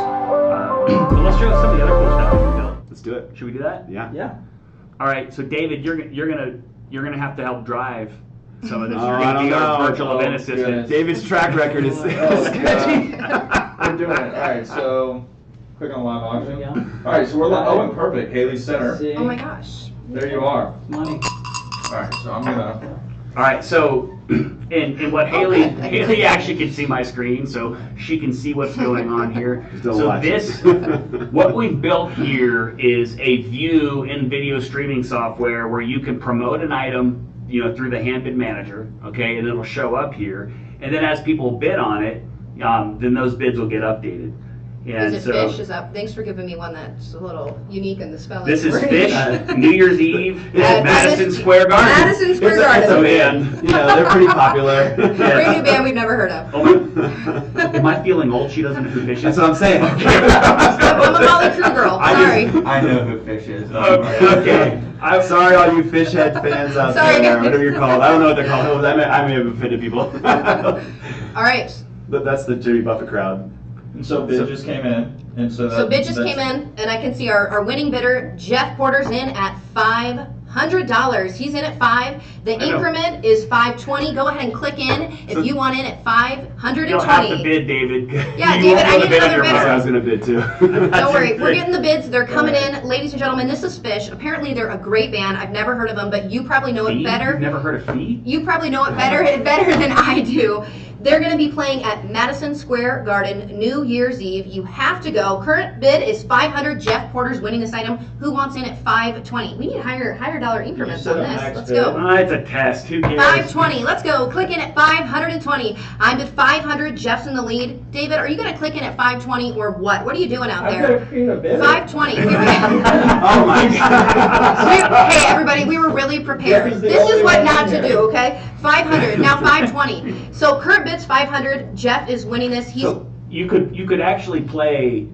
Speaker 1: But let's show some of the other cool stuff that we built.
Speaker 2: Let's do it.
Speaker 1: Should we do that?
Speaker 2: Yeah.
Speaker 5: it. Yeah.
Speaker 1: All right. So David, you're gonna have to help drive some of this.
Speaker 2: Oh,
Speaker 1: You're
Speaker 2: I
Speaker 1: gonna be
Speaker 2: don't
Speaker 1: our
Speaker 2: know.
Speaker 1: virtual
Speaker 3: Oh,
Speaker 1: event assistant.
Speaker 3: goodness.
Speaker 2: David's track record is
Speaker 3: Oh,
Speaker 2: sketchy.
Speaker 3: We're doing it. All right, so click on live auction.
Speaker 5: There we go.
Speaker 3: All right, so we're live. Oh, and perfect. Haley's center.
Speaker 5: See?
Speaker 4: Oh my gosh.
Speaker 3: There you are.
Speaker 5: Money.
Speaker 3: All right, so I'm gonna.
Speaker 1: All right, so and what Haley actually can see my screen, so she can see what's going on here.
Speaker 2: Don't
Speaker 1: So
Speaker 2: watch
Speaker 1: this,
Speaker 2: it.
Speaker 1: what we've built here is a view in video streaming software where you can promote an item, through the Handbid manager, okay, and it'll show up here, and then as people bid on it, then those bids will get updated. And
Speaker 4: Is it
Speaker 1: so
Speaker 4: fish? Is up? Thanks for giving me one that's a little unique in the spelling.
Speaker 1: this is
Speaker 4: Right.
Speaker 1: Fish, New Year's Eve
Speaker 2: Yeah,
Speaker 1: at Madison Square Garden.
Speaker 4: Madison Square
Speaker 2: It's
Speaker 4: Garden.
Speaker 2: a band. They're pretty popular.
Speaker 4: Brand new band we've never heard of.
Speaker 1: Oh my, am I feeling old? She doesn't know who Fish is.
Speaker 2: That's what I'm saying.
Speaker 4: I'm a Molly Crew girl. Sorry.
Speaker 3: I know who Fish is.
Speaker 1: Okay.
Speaker 2: I'm sorry, all you fish head fans out
Speaker 4: Sorry,
Speaker 2: there,
Speaker 4: guys.
Speaker 2: whatever you're called. I don't know what they're called. I may have offended people.
Speaker 4: All right.
Speaker 2: But that's the Jimmy Buffett crowd.
Speaker 3: And so bid just came in, and so that.
Speaker 4: So bid just came in, and I can see our winning bidder, Jeff Porter's in at $500. He's in at $5. The
Speaker 1: I know.
Speaker 4: increment is $520. Go ahead and click in if you want in at $520.
Speaker 1: You don't have to bid, David.
Speaker 4: Yeah,
Speaker 1: You
Speaker 4: David,
Speaker 1: won't
Speaker 4: I
Speaker 1: be able
Speaker 4: need
Speaker 1: to bid on
Speaker 4: another
Speaker 1: your
Speaker 4: bidder.
Speaker 2: I
Speaker 1: own.
Speaker 2: was gonna bid too.
Speaker 4: Don't worry, we're
Speaker 1: great.
Speaker 4: getting the bids. They're coming in. Ladies and gentlemen, this is Fish. Apparently, they're a great band. I've never heard of them, but you probably know it
Speaker 1: Feed?
Speaker 4: better.
Speaker 1: You've never heard of Feed?
Speaker 4: You probably know it better than I do. They're going to be playing at Madison Square Garden New Year's Eve. You have to go. Current bid is $500. Jeff Porter's winning this item. Who wants in at $520? We need higher dollar increments on
Speaker 3: said
Speaker 4: this.
Speaker 3: max
Speaker 4: Let's
Speaker 3: bid.
Speaker 4: go.
Speaker 1: It's a test. Who cares?
Speaker 4: $520. Let's go. Click in at $520. I'm at $500. Jeff's in the lead. David, are you going to click in at $520 or what? What are you doing out there? $520. Here we go.
Speaker 2: Oh my god.
Speaker 4: Hey everybody, we were really prepared.
Speaker 3: Jeff's the
Speaker 4: This is
Speaker 3: only
Speaker 4: what
Speaker 3: one
Speaker 4: not
Speaker 3: in
Speaker 4: to
Speaker 3: here.
Speaker 4: do, okay? 500, now 520. So current bid's 500. Jeff is winning this. He's
Speaker 1: So you could actually play,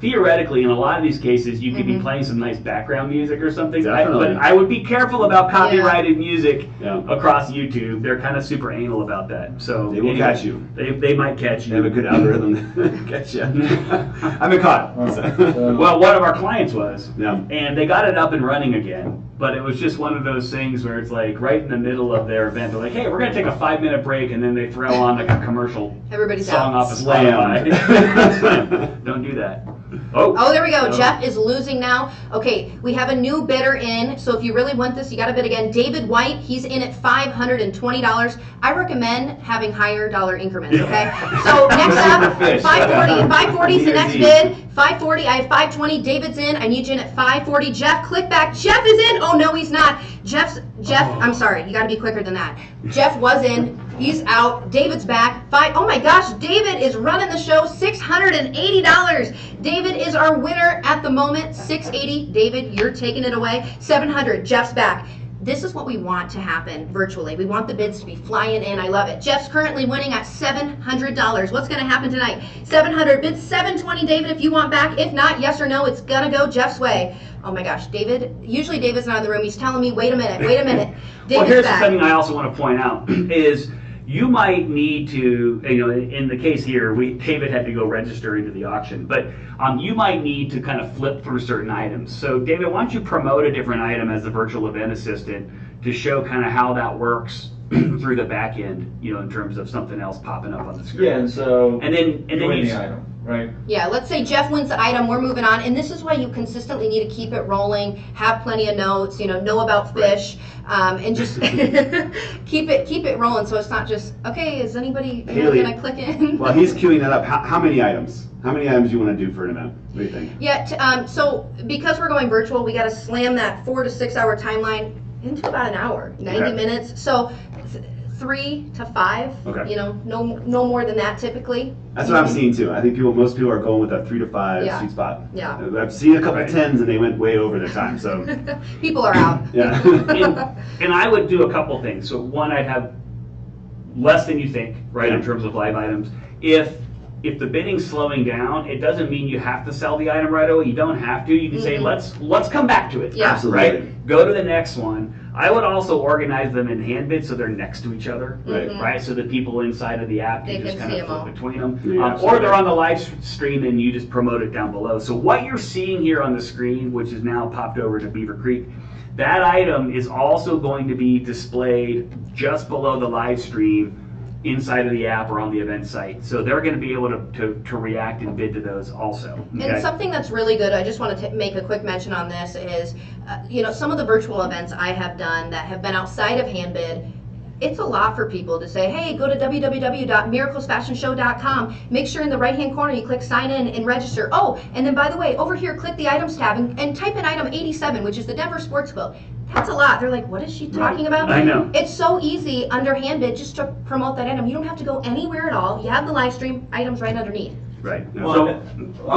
Speaker 1: theoretically, in a lot of these cases, you could be playing some nice background music or something.
Speaker 2: Definitely.
Speaker 1: But I would be careful about copyrighted music
Speaker 2: Yeah.
Speaker 1: across YouTube. They're kind of super anal about that. So
Speaker 2: They will catch you.
Speaker 1: They might catch you.
Speaker 2: They have a good algorithm to catch you. I've been caught.
Speaker 1: Well, one of our clients was.
Speaker 2: Yeah.
Speaker 1: And they got it up and running again. But it was just one of those things where it's like right in the middle of their event, they're like, hey, we're going to take a 5-minute break, and then they throw on like a commercial
Speaker 4: Everybody's
Speaker 1: song
Speaker 4: out.
Speaker 1: off of
Speaker 2: Slam.
Speaker 1: Spotify. Don't do that.
Speaker 4: Oh, there we go.
Speaker 1: No.
Speaker 4: Jeff is losing now. Okay, we have a new bidder in. So if you really want this, you got to bid again. David White, he's in at $520. I recommend having higher dollar increments, okay? So next up,
Speaker 2: Fish.
Speaker 4: 540. 540 is the
Speaker 2: New
Speaker 4: next
Speaker 2: Year's
Speaker 4: bid. 540, I have 520. David's in. I need you in at 540. Jeff, click back. Jeff is in. Oh, no, he's not. Jeff, I'm sorry. You got to be quicker than that. Jeff was in. He's out. David's back. Oh my gosh, David is running the show. $680. David is our winner at the moment. $680. David, you're taking it away. $700. Jeff's back. This is what we want to happen virtually. We want the bids to be flying in. I love it. Jeff's currently winning at $700. What's going to happen tonight? 700 bids, 720. David, if you want back. If not, yes or no, it's going to go Jeff's way. Oh my gosh, David. Usually David's not in the room. He's telling me, wait a minute. David's
Speaker 1: well, here's
Speaker 4: back.
Speaker 1: something I also want to point out is you might need to, in the case here, David had to go register into the auction, but you might need to kind of flip through certain items. So David, why don't you promote a different item as the virtual event assistant to show kind of how that works through the back end, in terms of something else popping up on the screen.
Speaker 3: Yeah, and so
Speaker 1: and then
Speaker 3: you win
Speaker 1: you
Speaker 3: the item, right?
Speaker 4: Yeah, let's say Jeff wins the item, we're moving on, and this is why you consistently need to keep it rolling, have plenty of notes, know about fish, and just keep it rolling so it's not just, okay, is anybody
Speaker 2: Haley,
Speaker 4: gonna click in?
Speaker 2: While he's queuing that up, how many items? How many items do you want to do for an event? What do you think?
Speaker 4: Yeah, so because we're going virtual, we gotta slam that 4 to 6 hour timeline into about an hour, 90
Speaker 2: Okay.
Speaker 4: minutes, so 3 to 5,
Speaker 2: Okay.
Speaker 4: no more than that typically.
Speaker 2: That's what I'm seeing too. I think most people are going with that 3 to 5
Speaker 4: Yeah.
Speaker 2: sweet spot.
Speaker 4: Yeah.
Speaker 2: I've seen a couple
Speaker 1: Right.
Speaker 2: 10s and they went way over their time. So
Speaker 4: People are out.
Speaker 2: yeah.
Speaker 1: and I would do a couple things. So one, I'd have less than you think, right, in terms of live items. If the bidding's slowing down, it doesn't mean you have to sell the item right away. You don't have to. You can say, let's come back to it.
Speaker 4: Yeah.
Speaker 2: Absolutely.
Speaker 1: Right? Go to the next one. I would also organize them in Handbid so they're next to each other.
Speaker 2: Right.
Speaker 1: Right? So the people inside of the app,
Speaker 4: They
Speaker 1: you just
Speaker 4: can
Speaker 1: kind
Speaker 4: see
Speaker 1: of
Speaker 4: 'em all.
Speaker 1: flip between them.
Speaker 2: Yeah,
Speaker 1: Or
Speaker 2: absolutely.
Speaker 1: they're on the live stream and you just promote it down below. So what you're seeing here on the screen, which is now popped over to Beaver Creek, that item is also going to be displayed just below the live stream inside of the app or on the event site. So they're going to be able to react and bid to those also. Okay?
Speaker 4: And something that's really good, I just want to make a quick mention on this, is some of the virtual events I have done that have been outside of Handbid, it's a lot for people to say, hey, go to www.miraclesfashionshow.com. Make sure in the right-hand corner you click sign in and register. Oh, and then by the way, over here, click the items tab and type in item 87, which is the Denver Sports Boat. That's a lot. They're like, what is she talking about?
Speaker 1: I know.
Speaker 4: It's so easy under Handbid just to promote that item. You don't have to go anywhere at all. You have the live stream items right underneath.
Speaker 1: Right.
Speaker 3: Well,
Speaker 1: So,
Speaker 3: I
Speaker 1: go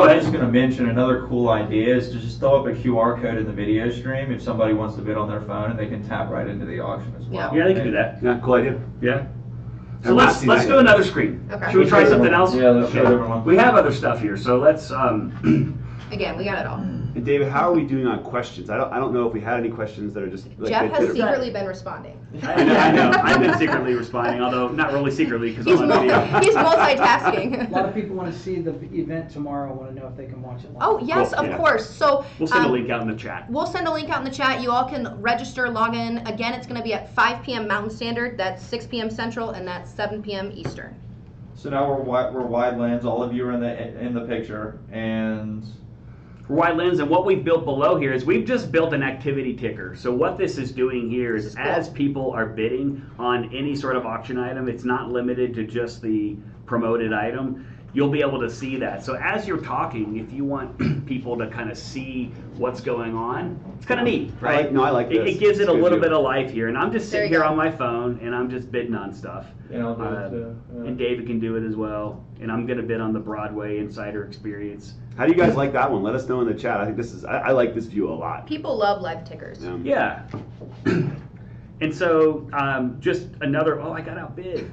Speaker 1: ahead.
Speaker 3: was just going to mention another cool idea is to just throw up a QR code in the video stream if somebody wants to bid on their phone, and they can tap right into the auction as well.
Speaker 1: Yeah, they can do that.
Speaker 2: Yeah, cool idea.
Speaker 1: Yeah. So
Speaker 2: I've
Speaker 1: let's
Speaker 2: not seen
Speaker 1: let's
Speaker 2: that
Speaker 1: do
Speaker 2: yet.
Speaker 1: another screen.
Speaker 4: Okay.
Speaker 1: Should we try something else?
Speaker 3: Yeah, let's show a different one.
Speaker 1: We have other stuff here, so let's.
Speaker 4: Again, we got it all.
Speaker 2: And David, how are we doing on questions? I don't know if we had any questions that are just like
Speaker 4: Jeff
Speaker 2: they
Speaker 4: has
Speaker 2: did-
Speaker 4: secretly been responding.
Speaker 1: I know. I've been secretly responding, although not really secretly because
Speaker 4: He's,
Speaker 1: I'm on video.
Speaker 4: he's
Speaker 5: A lot
Speaker 4: multitasking.
Speaker 5: of people want to see the event tomorrow, want to know if they can watch it live.
Speaker 4: Oh, yes,
Speaker 2: Cool,
Speaker 4: of
Speaker 2: yeah.
Speaker 4: course. So
Speaker 1: We'll send a link out in the chat.
Speaker 4: We'll send a link out in the chat. You all can register, log in. Again, it's going to be at 5 p.m. Mountain Standard. That's 6 p.m. Central, and that's 7 p.m. Eastern.
Speaker 3: So now we're wide lens. All of you are in the picture, and
Speaker 1: Wide lens, and what we've built below here is we've just built an activity ticker. So what this is doing here is
Speaker 4: cool.
Speaker 1: as people are bidding on any sort of auction item, it's not limited to just the promoted item. You'll be able to see that. So as you're talking, if you want people to kind of see what's going on, it's kind of neat, right?
Speaker 2: I like
Speaker 1: It,
Speaker 2: this.
Speaker 1: it gives it
Speaker 2: It's
Speaker 1: a
Speaker 2: good
Speaker 1: little
Speaker 2: view.
Speaker 1: bit of life here. And I'm just
Speaker 4: There
Speaker 1: sitting
Speaker 4: you
Speaker 1: here
Speaker 4: go.
Speaker 1: on my phone and I'm just bidding on stuff.
Speaker 3: I'll do it too.
Speaker 1: And David can do it as well. And I'm going to bid on the Broadway Insider Experience.
Speaker 2: How do you guys like that one? Let us know in the chat. I think this is I like this view a lot.
Speaker 4: People love live tickers.
Speaker 2: Yeah.
Speaker 1: Yeah. And so, just another, I got outbid.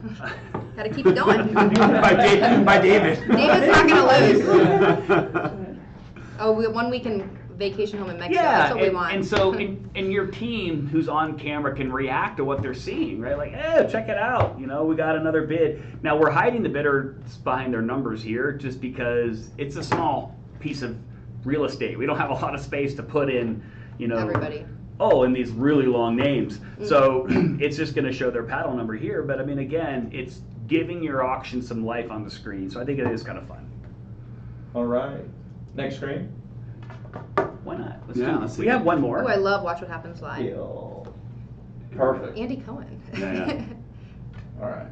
Speaker 4: Got to keep it going.
Speaker 2: by David.
Speaker 4: David's not going to lose. Oh, 1 week in vacation home in Mexico.
Speaker 1: Yeah,
Speaker 4: That's what we want.
Speaker 1: and so, and your team who's on camera can react to what they're seeing, right? Like, check it out. We got another bid. Now, we're hiding the bidders behind their numbers here just because it's a small piece of real estate. We don't have a lot of space to put in,
Speaker 4: Everybody.
Speaker 1: and these really long names. So it's just going to show their paddle number here. But I mean, again, it's giving your auction some life on the screen. So I think it is kind of fun.
Speaker 3: All right. Next screen.
Speaker 1: Why not?
Speaker 2: Let's see.
Speaker 1: We have one
Speaker 4: Oh,
Speaker 1: more.
Speaker 4: I love Watch What Happens Live.
Speaker 3: Deal. Perfect.
Speaker 4: Andy Cohen.
Speaker 2: Yeah.
Speaker 3: All right.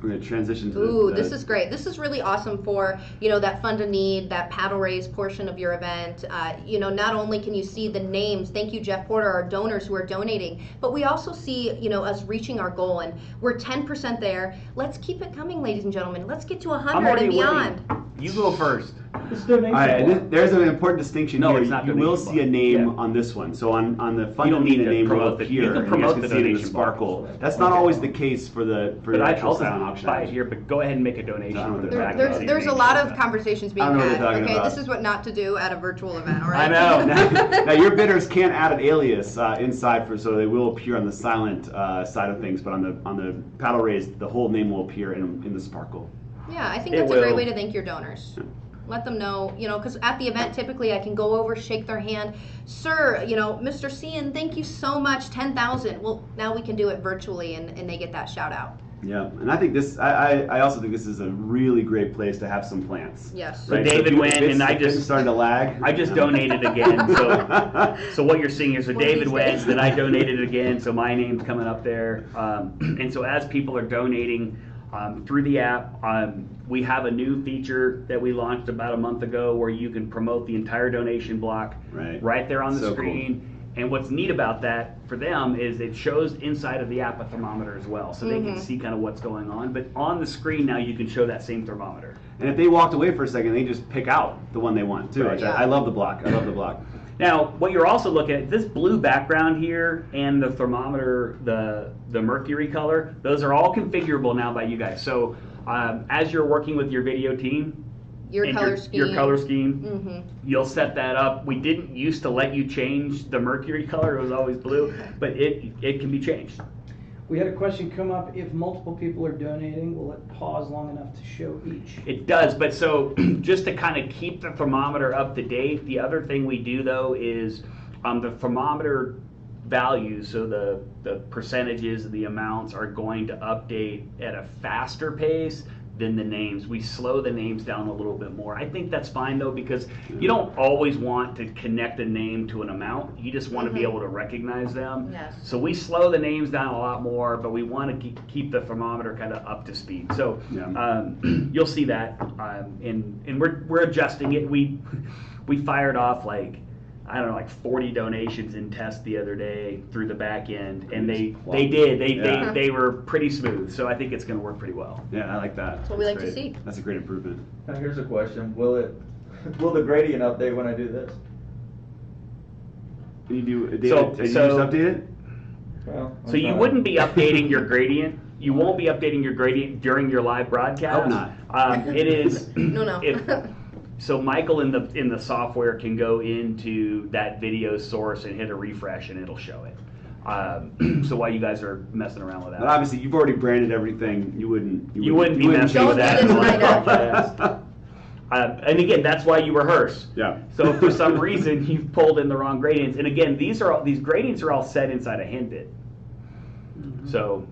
Speaker 2: We're gonna transition to
Speaker 4: Ooh,
Speaker 2: the
Speaker 4: this is great. This is really awesome for, that fund to need, that paddle raise portion of your event. Not only can you see the names, thank you, Jeff Porter, our donors who are donating, but we also see, us reaching our goal, and we're 10% there. Let's keep it coming, ladies and gentlemen. Let's get to 100
Speaker 1: I'm already
Speaker 4: and beyond.
Speaker 1: winning. You go first.
Speaker 5: This donation.
Speaker 2: All right, there's an important distinction
Speaker 1: No,
Speaker 2: here.
Speaker 1: it's not
Speaker 2: You will
Speaker 1: donation
Speaker 2: see a
Speaker 1: block.
Speaker 2: name
Speaker 1: Yeah.
Speaker 2: on this one. So on the
Speaker 1: You
Speaker 2: funded
Speaker 1: don't need
Speaker 2: media
Speaker 1: to
Speaker 2: name will
Speaker 1: promote the-
Speaker 2: appear.
Speaker 1: you can
Speaker 2: and you
Speaker 1: promote
Speaker 2: guys
Speaker 1: the
Speaker 2: can see it in the
Speaker 1: donation block.
Speaker 2: sparkle. That's not always the case for the
Speaker 1: But
Speaker 2: actual
Speaker 1: I'll
Speaker 2: silent auction.
Speaker 1: buy it here, but go ahead and make a donation.
Speaker 2: I don't know
Speaker 1: for
Speaker 2: what
Speaker 1: the
Speaker 2: they're
Speaker 1: back
Speaker 2: talking
Speaker 1: and
Speaker 2: about.
Speaker 1: see
Speaker 4: There's
Speaker 1: your
Speaker 4: a
Speaker 1: name
Speaker 4: lot
Speaker 1: shows
Speaker 4: of
Speaker 1: up.
Speaker 4: conversations
Speaker 2: I
Speaker 4: being
Speaker 2: don't know what
Speaker 4: had.
Speaker 2: they're talking
Speaker 4: Okay,
Speaker 2: about.
Speaker 4: this is what not to do at a virtual event, all
Speaker 1: I
Speaker 4: right?
Speaker 1: know.
Speaker 2: Now your bidders can add an alias inside so they will appear on the silent side of things, but on the paddle raise, the whole name will appear in the sparkle.
Speaker 4: Yeah, I think
Speaker 1: It
Speaker 4: that's a great
Speaker 1: will.
Speaker 4: way to thank your donors. Let them know, because at the event, typically I can go over, shake their hand. Sir, Mr. Cian, thank you so much, 10,000. Well, now we can do it virtually and they get that shout out.
Speaker 2: Yeah, and I think I also think this is a really great place to have some plants.
Speaker 4: Yes.
Speaker 1: So
Speaker 2: Right?
Speaker 1: David
Speaker 2: if you-
Speaker 1: went,
Speaker 2: if it's-
Speaker 1: and I
Speaker 2: if it's
Speaker 1: just
Speaker 2: starting to lag.
Speaker 1: I just donated again. So what you're seeing is, so
Speaker 4: One of
Speaker 1: David
Speaker 4: these
Speaker 1: went,
Speaker 4: days.
Speaker 1: then I donated again. So my name's coming up there. And so as people are donating through the app, we have a new feature that we launched about a month ago where you can promote the entire donation block
Speaker 2: Right.
Speaker 1: there on the
Speaker 2: So
Speaker 1: screen. And what's neat about that for them is it shows inside of the app a thermometer as well, so they can see kind of what's going on. But on the screen now, you can show that same thermometer.
Speaker 2: And if they walked away for a second, they just pick out the one they want too.
Speaker 1: Right.
Speaker 2: Which
Speaker 4: Yeah.
Speaker 2: I love the block. I love the block.
Speaker 1: Now, what you're also looking at, this blue background here and the thermometer, the mercury color, those are all configurable now by you guys. So as you're working with your video team,
Speaker 4: Your
Speaker 1: and
Speaker 4: color scheme.
Speaker 1: your color scheme,
Speaker 4: Mm-hmm.
Speaker 1: you'll set that up. We didn't used to let you change the mercury color; it was always blue, but it can be changed.
Speaker 5: We had a question come up, if multiple people are donating, will it pause long enough to show each?
Speaker 1: It does, but so just to kind of keep the thermometer up to date, the other thing we do though is the thermometer values, so the percentages, the amounts are going to update at a faster pace than the names. We slow the names down a little bit more. I think that's fine though, because you don't always want to connect a name to an amount. You just want to be able to recognize them.
Speaker 4: Yes.
Speaker 1: So we slow the names down a lot more, but we want to keep the thermometer kind of up to speed. So you'll see that, and we're adjusting it. We fired off like 40 donations in test the other day through the back end, and they were pretty smooth. So I think it's going to work pretty well.
Speaker 2: Yeah, I like that.
Speaker 4: That's what we like to
Speaker 2: great.
Speaker 4: see.
Speaker 2: That's a great improvement.
Speaker 3: Now here's a question: Will the gradient update when I do this?
Speaker 2: Can you do?
Speaker 1: So-
Speaker 2: Did you just update it?
Speaker 3: Well,
Speaker 1: So you wouldn't be updating your gradient. You won't be updating your gradient during your live broadcast.
Speaker 2: Hope not.
Speaker 1: It is.
Speaker 4: No.
Speaker 1: So Michael in the software can go into that video source and hit a refresh, and it'll show it. So while you guys are messing around with
Speaker 2: But
Speaker 1: that,
Speaker 2: obviously, you've already branded everything. You wouldn't
Speaker 1: be messing with that.
Speaker 4: Don't do this right
Speaker 1: And again, that's why you rehearse.
Speaker 2: Yeah.
Speaker 1: So if for some reason you've pulled in the wrong gradients, and again, these gradients are all set inside a Handbid. So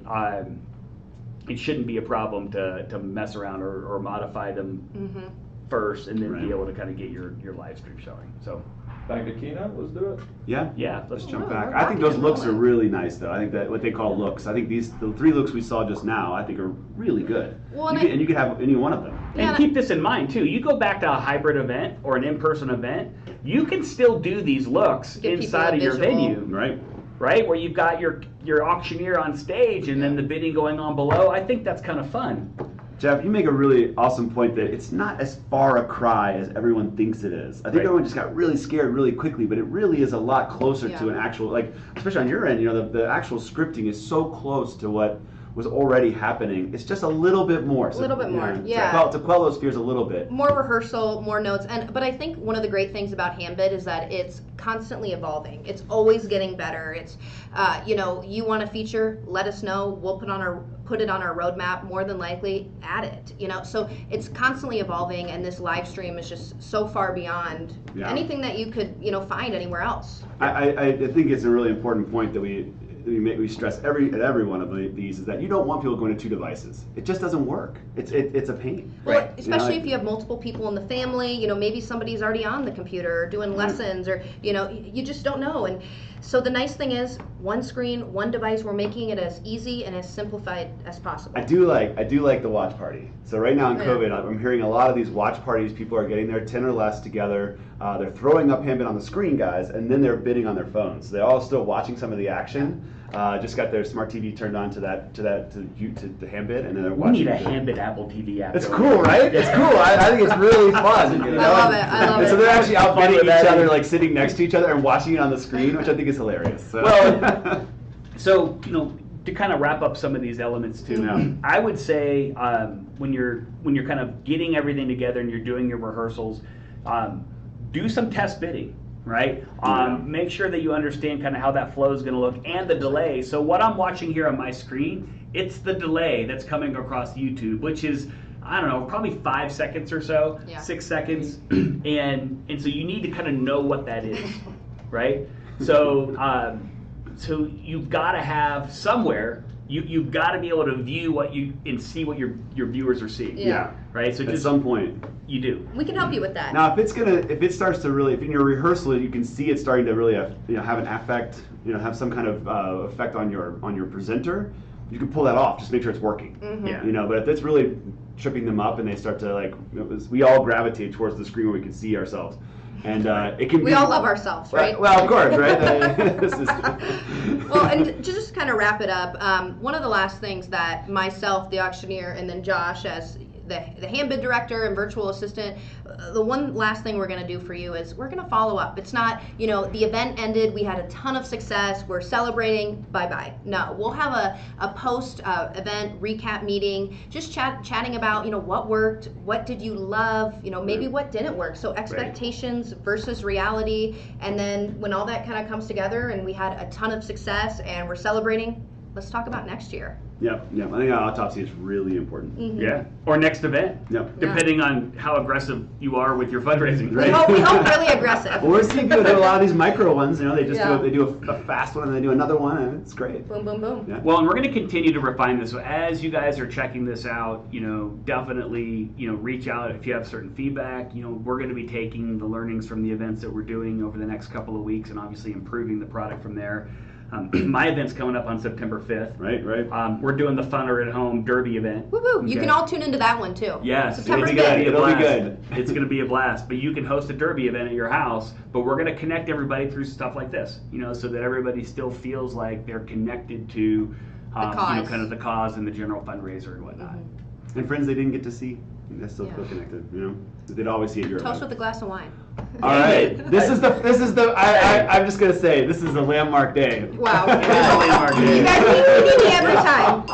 Speaker 1: it shouldn't be a problem to mess around or modify them first, and then be able to kind of get your live stream showing. So
Speaker 3: back to Keynote. Let's do it.
Speaker 2: Yeah.
Speaker 1: yeah, let's
Speaker 2: Let's jump
Speaker 4: Oh,
Speaker 2: back.
Speaker 4: we're
Speaker 2: I think
Speaker 4: rocking
Speaker 2: those
Speaker 4: and
Speaker 2: looks are
Speaker 4: rolling.
Speaker 2: really nice, though. I think that what they call looks. I think the 3 looks we saw just now, I think are really good.
Speaker 4: Well,
Speaker 2: And you could have any one of them.
Speaker 1: And keep this in mind too. You go back to a hybrid event or an in-person event, you can still do these looks
Speaker 4: Give people
Speaker 1: inside
Speaker 4: a
Speaker 1: of your
Speaker 4: visual.
Speaker 1: venue,
Speaker 2: Right.
Speaker 1: where you've got your auctioneer on stage and then the bidding going on below. I think that's kind of fun.
Speaker 2: Jeff, you make a really awesome point that it's not as far a cry as everyone thinks it is. I think
Speaker 1: Right.
Speaker 2: everyone just got really scared really quickly, but it really is a lot closer to
Speaker 4: Yeah.
Speaker 2: an actual, like, especially on your end, the actual scripting is so close to what was already happening. It's just a little bit more.
Speaker 4: A little bit more,
Speaker 2: To
Speaker 4: yeah.
Speaker 2: quell those fears a little bit.
Speaker 4: More rehearsal, more notes, but I think one of the great things about Handbid is that it's constantly evolving. It's always getting better. It's you want a feature, let us know. We'll put it on our roadmap. More than likely, add it. So it's constantly evolving, and this live stream is just so far beyond anything that you could find anywhere else.
Speaker 2: I think it's a really important point that we stress at every one of these is that you don't want people going to 2 devices. It just doesn't work. It's a pain.
Speaker 4: Well, especially if you have multiple people in the family, maybe somebody's already on the computer doing lessons, or you just don't know. And so the nice thing is, one screen, one device. We're making it as easy and as simplified as possible.
Speaker 2: I do like the watch party. So right now in
Speaker 4: Yeah.
Speaker 2: COVID, I'm hearing a lot of these watch parties. People are getting their 10 or less together. They're throwing up Handbid on the screen, guys, and then they're bidding on their phones. So they're all still watching some of the action. just got their smart TV turned on to the Handbid, and then they're
Speaker 1: We
Speaker 2: watching.
Speaker 1: need a Handbid Apple TV app.
Speaker 2: It's cool, right? It's cool. I think it's really fun. You know?
Speaker 4: I love it. I love
Speaker 2: And so
Speaker 4: it.
Speaker 2: they're actually out
Speaker 1: Fun
Speaker 2: bidding
Speaker 1: with
Speaker 2: each
Speaker 1: that.
Speaker 2: other, like sitting next to each other and watching it on the screen, which I think is hilarious. So.
Speaker 1: Well, so to kind of wrap up some of these elements too,
Speaker 2: Yeah.
Speaker 1: I would say when you're kind of getting everything together and you're doing your rehearsals, do some test bidding. Right? Make sure that you understand kind of how that flow is going to look and the delay. So what I'm watching here on my screen, it's the delay that's coming across YouTube, which is, I don't know, probably 5 seconds or so,
Speaker 4: Yeah.
Speaker 1: 6 seconds. and so you need to kind of know what that is, right? So so you've got to have somewhere, you've got to be able to view and see what your viewers are seeing.
Speaker 4: Yeah.
Speaker 1: Right? So
Speaker 2: At
Speaker 1: just
Speaker 2: some point.
Speaker 1: you do.
Speaker 4: We can help you with that.
Speaker 2: Now, if it starts to really, if in your rehearsal you can see it starting to really, have an affect, have some kind of effect on your presenter, you can pull that off. Just make sure it's working.
Speaker 1: Yeah.
Speaker 2: But if it's really tripping them up and they start to we all gravitate towards the screen where we can see ourselves, and it can.
Speaker 4: We all love ourselves, right?
Speaker 2: Well, of course, right? This is.
Speaker 4: Well, and to just kind of wrap it up, one of the last things that myself, the auctioneer, and then Josh as the Handbid director and virtual assistant, the one last thing we're going to do for you is we're going to follow up. It's not, the event ended, we had a ton of success, we're celebrating, bye-bye. No, we'll have a post-event recap meeting, just chatting about, what worked, what did you love, maybe what didn't work. So expectations versus reality, and then when all that kind of comes together and we had a ton of success and we're celebrating, let's talk about next year.
Speaker 2: Yep. I think autopsy is really important.
Speaker 4: Mm-hmm.
Speaker 1: Yeah. Or next event.
Speaker 2: Yep.
Speaker 1: Depending on how aggressive you are with your fundraising,
Speaker 4: We
Speaker 1: right?
Speaker 4: hope really aggressive.
Speaker 2: Well, we're seeing people do a lot of these micro ones. They just
Speaker 4: Yeah.
Speaker 2: do a fast one and they do another one, and it's great.
Speaker 4: Boom, boom, boom.
Speaker 2: Yeah.
Speaker 1: Well, and we're going to continue to refine this. So as you guys are checking this out, definitely, reach out if you have certain feedback. We're going to be taking the learnings from the events that we're doing over the next couple of weeks and obviously improving the product from there. My event's coming up on September 5th.
Speaker 2: Right.
Speaker 1: We're doing the Funner at Home Derby event.
Speaker 4: Woo-hoo. You
Speaker 1: Okay.
Speaker 4: can all tune into that one too.
Speaker 1: Yes,
Speaker 4: September
Speaker 1: it's gonna
Speaker 4: 5th.
Speaker 1: be a
Speaker 2: It'll be
Speaker 1: blast.
Speaker 2: good.
Speaker 1: It's going to be a blast. But you can host a derby event at your house, but we're going to connect everybody through stuff like this, so that everybody still feels like they're connected to,
Speaker 4: cause.
Speaker 1: kind of the cause and the general fundraiser and whatnot.
Speaker 2: And friends they didn't get to see, they still feel connected. They'd always see it at your
Speaker 4: Toast
Speaker 2: event.
Speaker 4: with a glass of wine.
Speaker 2: All right, this is the. I'm just gonna say this is a landmark day.
Speaker 4: Wow.
Speaker 1: Landmark day.
Speaker 4: You guys need me every time.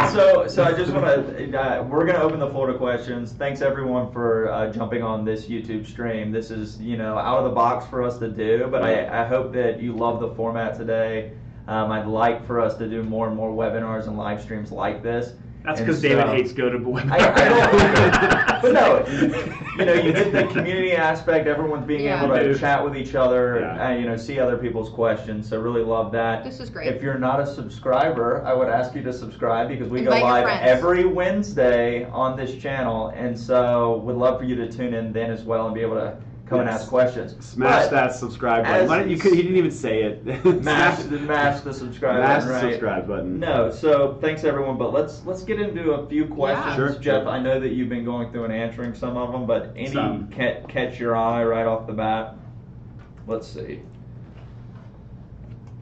Speaker 3: So I just want to, we're going to open the floor to questions. Thanks everyone for jumping on this YouTube stream. This is, out of the box for us to do, but I hope that you love the format today. I'd like for us to do more and more webinars and live streams like this.
Speaker 1: That's
Speaker 3: And
Speaker 1: because David
Speaker 3: so-
Speaker 1: hates go to webinars.
Speaker 3: I don't, but no, you get the community aspect, everyone's being
Speaker 4: Yeah.
Speaker 3: able to
Speaker 1: Dude.
Speaker 3: chat with each other,
Speaker 2: Yeah.
Speaker 3: see other people's questions, so really love that.
Speaker 4: This is great.
Speaker 3: If you're not a subscriber, I would ask you to subscribe because we
Speaker 4: Invite
Speaker 3: go
Speaker 4: your
Speaker 3: live
Speaker 4: friends.
Speaker 3: every Wednesday on this channel, and so would love for you to tune in then as well and be able to come and
Speaker 2: Yes.
Speaker 3: ask questions.
Speaker 2: Smash
Speaker 3: But
Speaker 2: that subscribe button.
Speaker 3: as-
Speaker 2: Why don't you? He didn't even say it.
Speaker 3: Mash the subscribe
Speaker 2: Mash
Speaker 3: button,
Speaker 2: the
Speaker 3: right?
Speaker 2: subscribe button.
Speaker 3: No, so thanks everyone, but let's get into a few questions.
Speaker 2: Sure,
Speaker 3: Jeff,
Speaker 2: sure.
Speaker 3: I know that you've been going through and answering some of them, but any
Speaker 1: Some.
Speaker 3: catch your eye right off the bat? Let's see.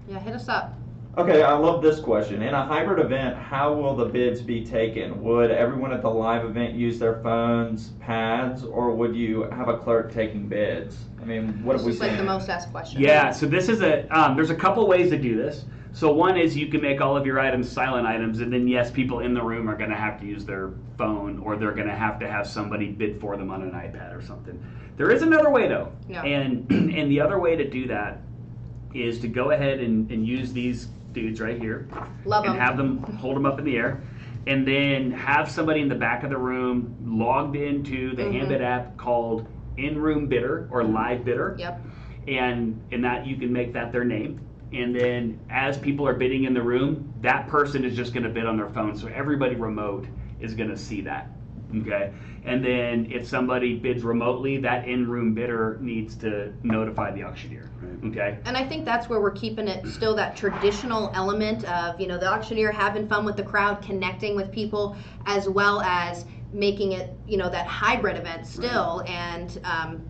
Speaker 4: Yeah, hit us up.
Speaker 3: Okay, I love this question. In a hybrid event, how will the bids be taken? Would everyone at the live event use their phones, pads, or would you have a clerk taking bids? I mean, what
Speaker 4: This
Speaker 3: have we
Speaker 4: is like
Speaker 3: seen?
Speaker 4: the most asked question.
Speaker 1: Yeah, so this is there's a couple ways to do this. So one is you can make all of your items silent items, and then yes, people in the room are going to have to use their phone, or they're going to have somebody bid for them on an iPad or something. There is another way though,
Speaker 4: Yeah.
Speaker 1: and the other way to do that is to go ahead and use these dudes right here,
Speaker 4: Love
Speaker 1: and
Speaker 4: 'em.
Speaker 1: have them hold them up in the air, and then have somebody in the back of the room logged into the Handbid app called In-Room Bidder or Live Bidder.
Speaker 4: Yep.
Speaker 1: And in that you can make that their name, and then as people are bidding in the room, that person is just going to bid on their phone, so everybody remote is going to see that. Okay, and then if somebody bids remotely, that in-room bidder needs to notify the auctioneer. Okay.
Speaker 4: And I think that's where we're keeping it still that traditional element of, the auctioneer having fun with the crowd, connecting with people, as well as making it, that hybrid event still, and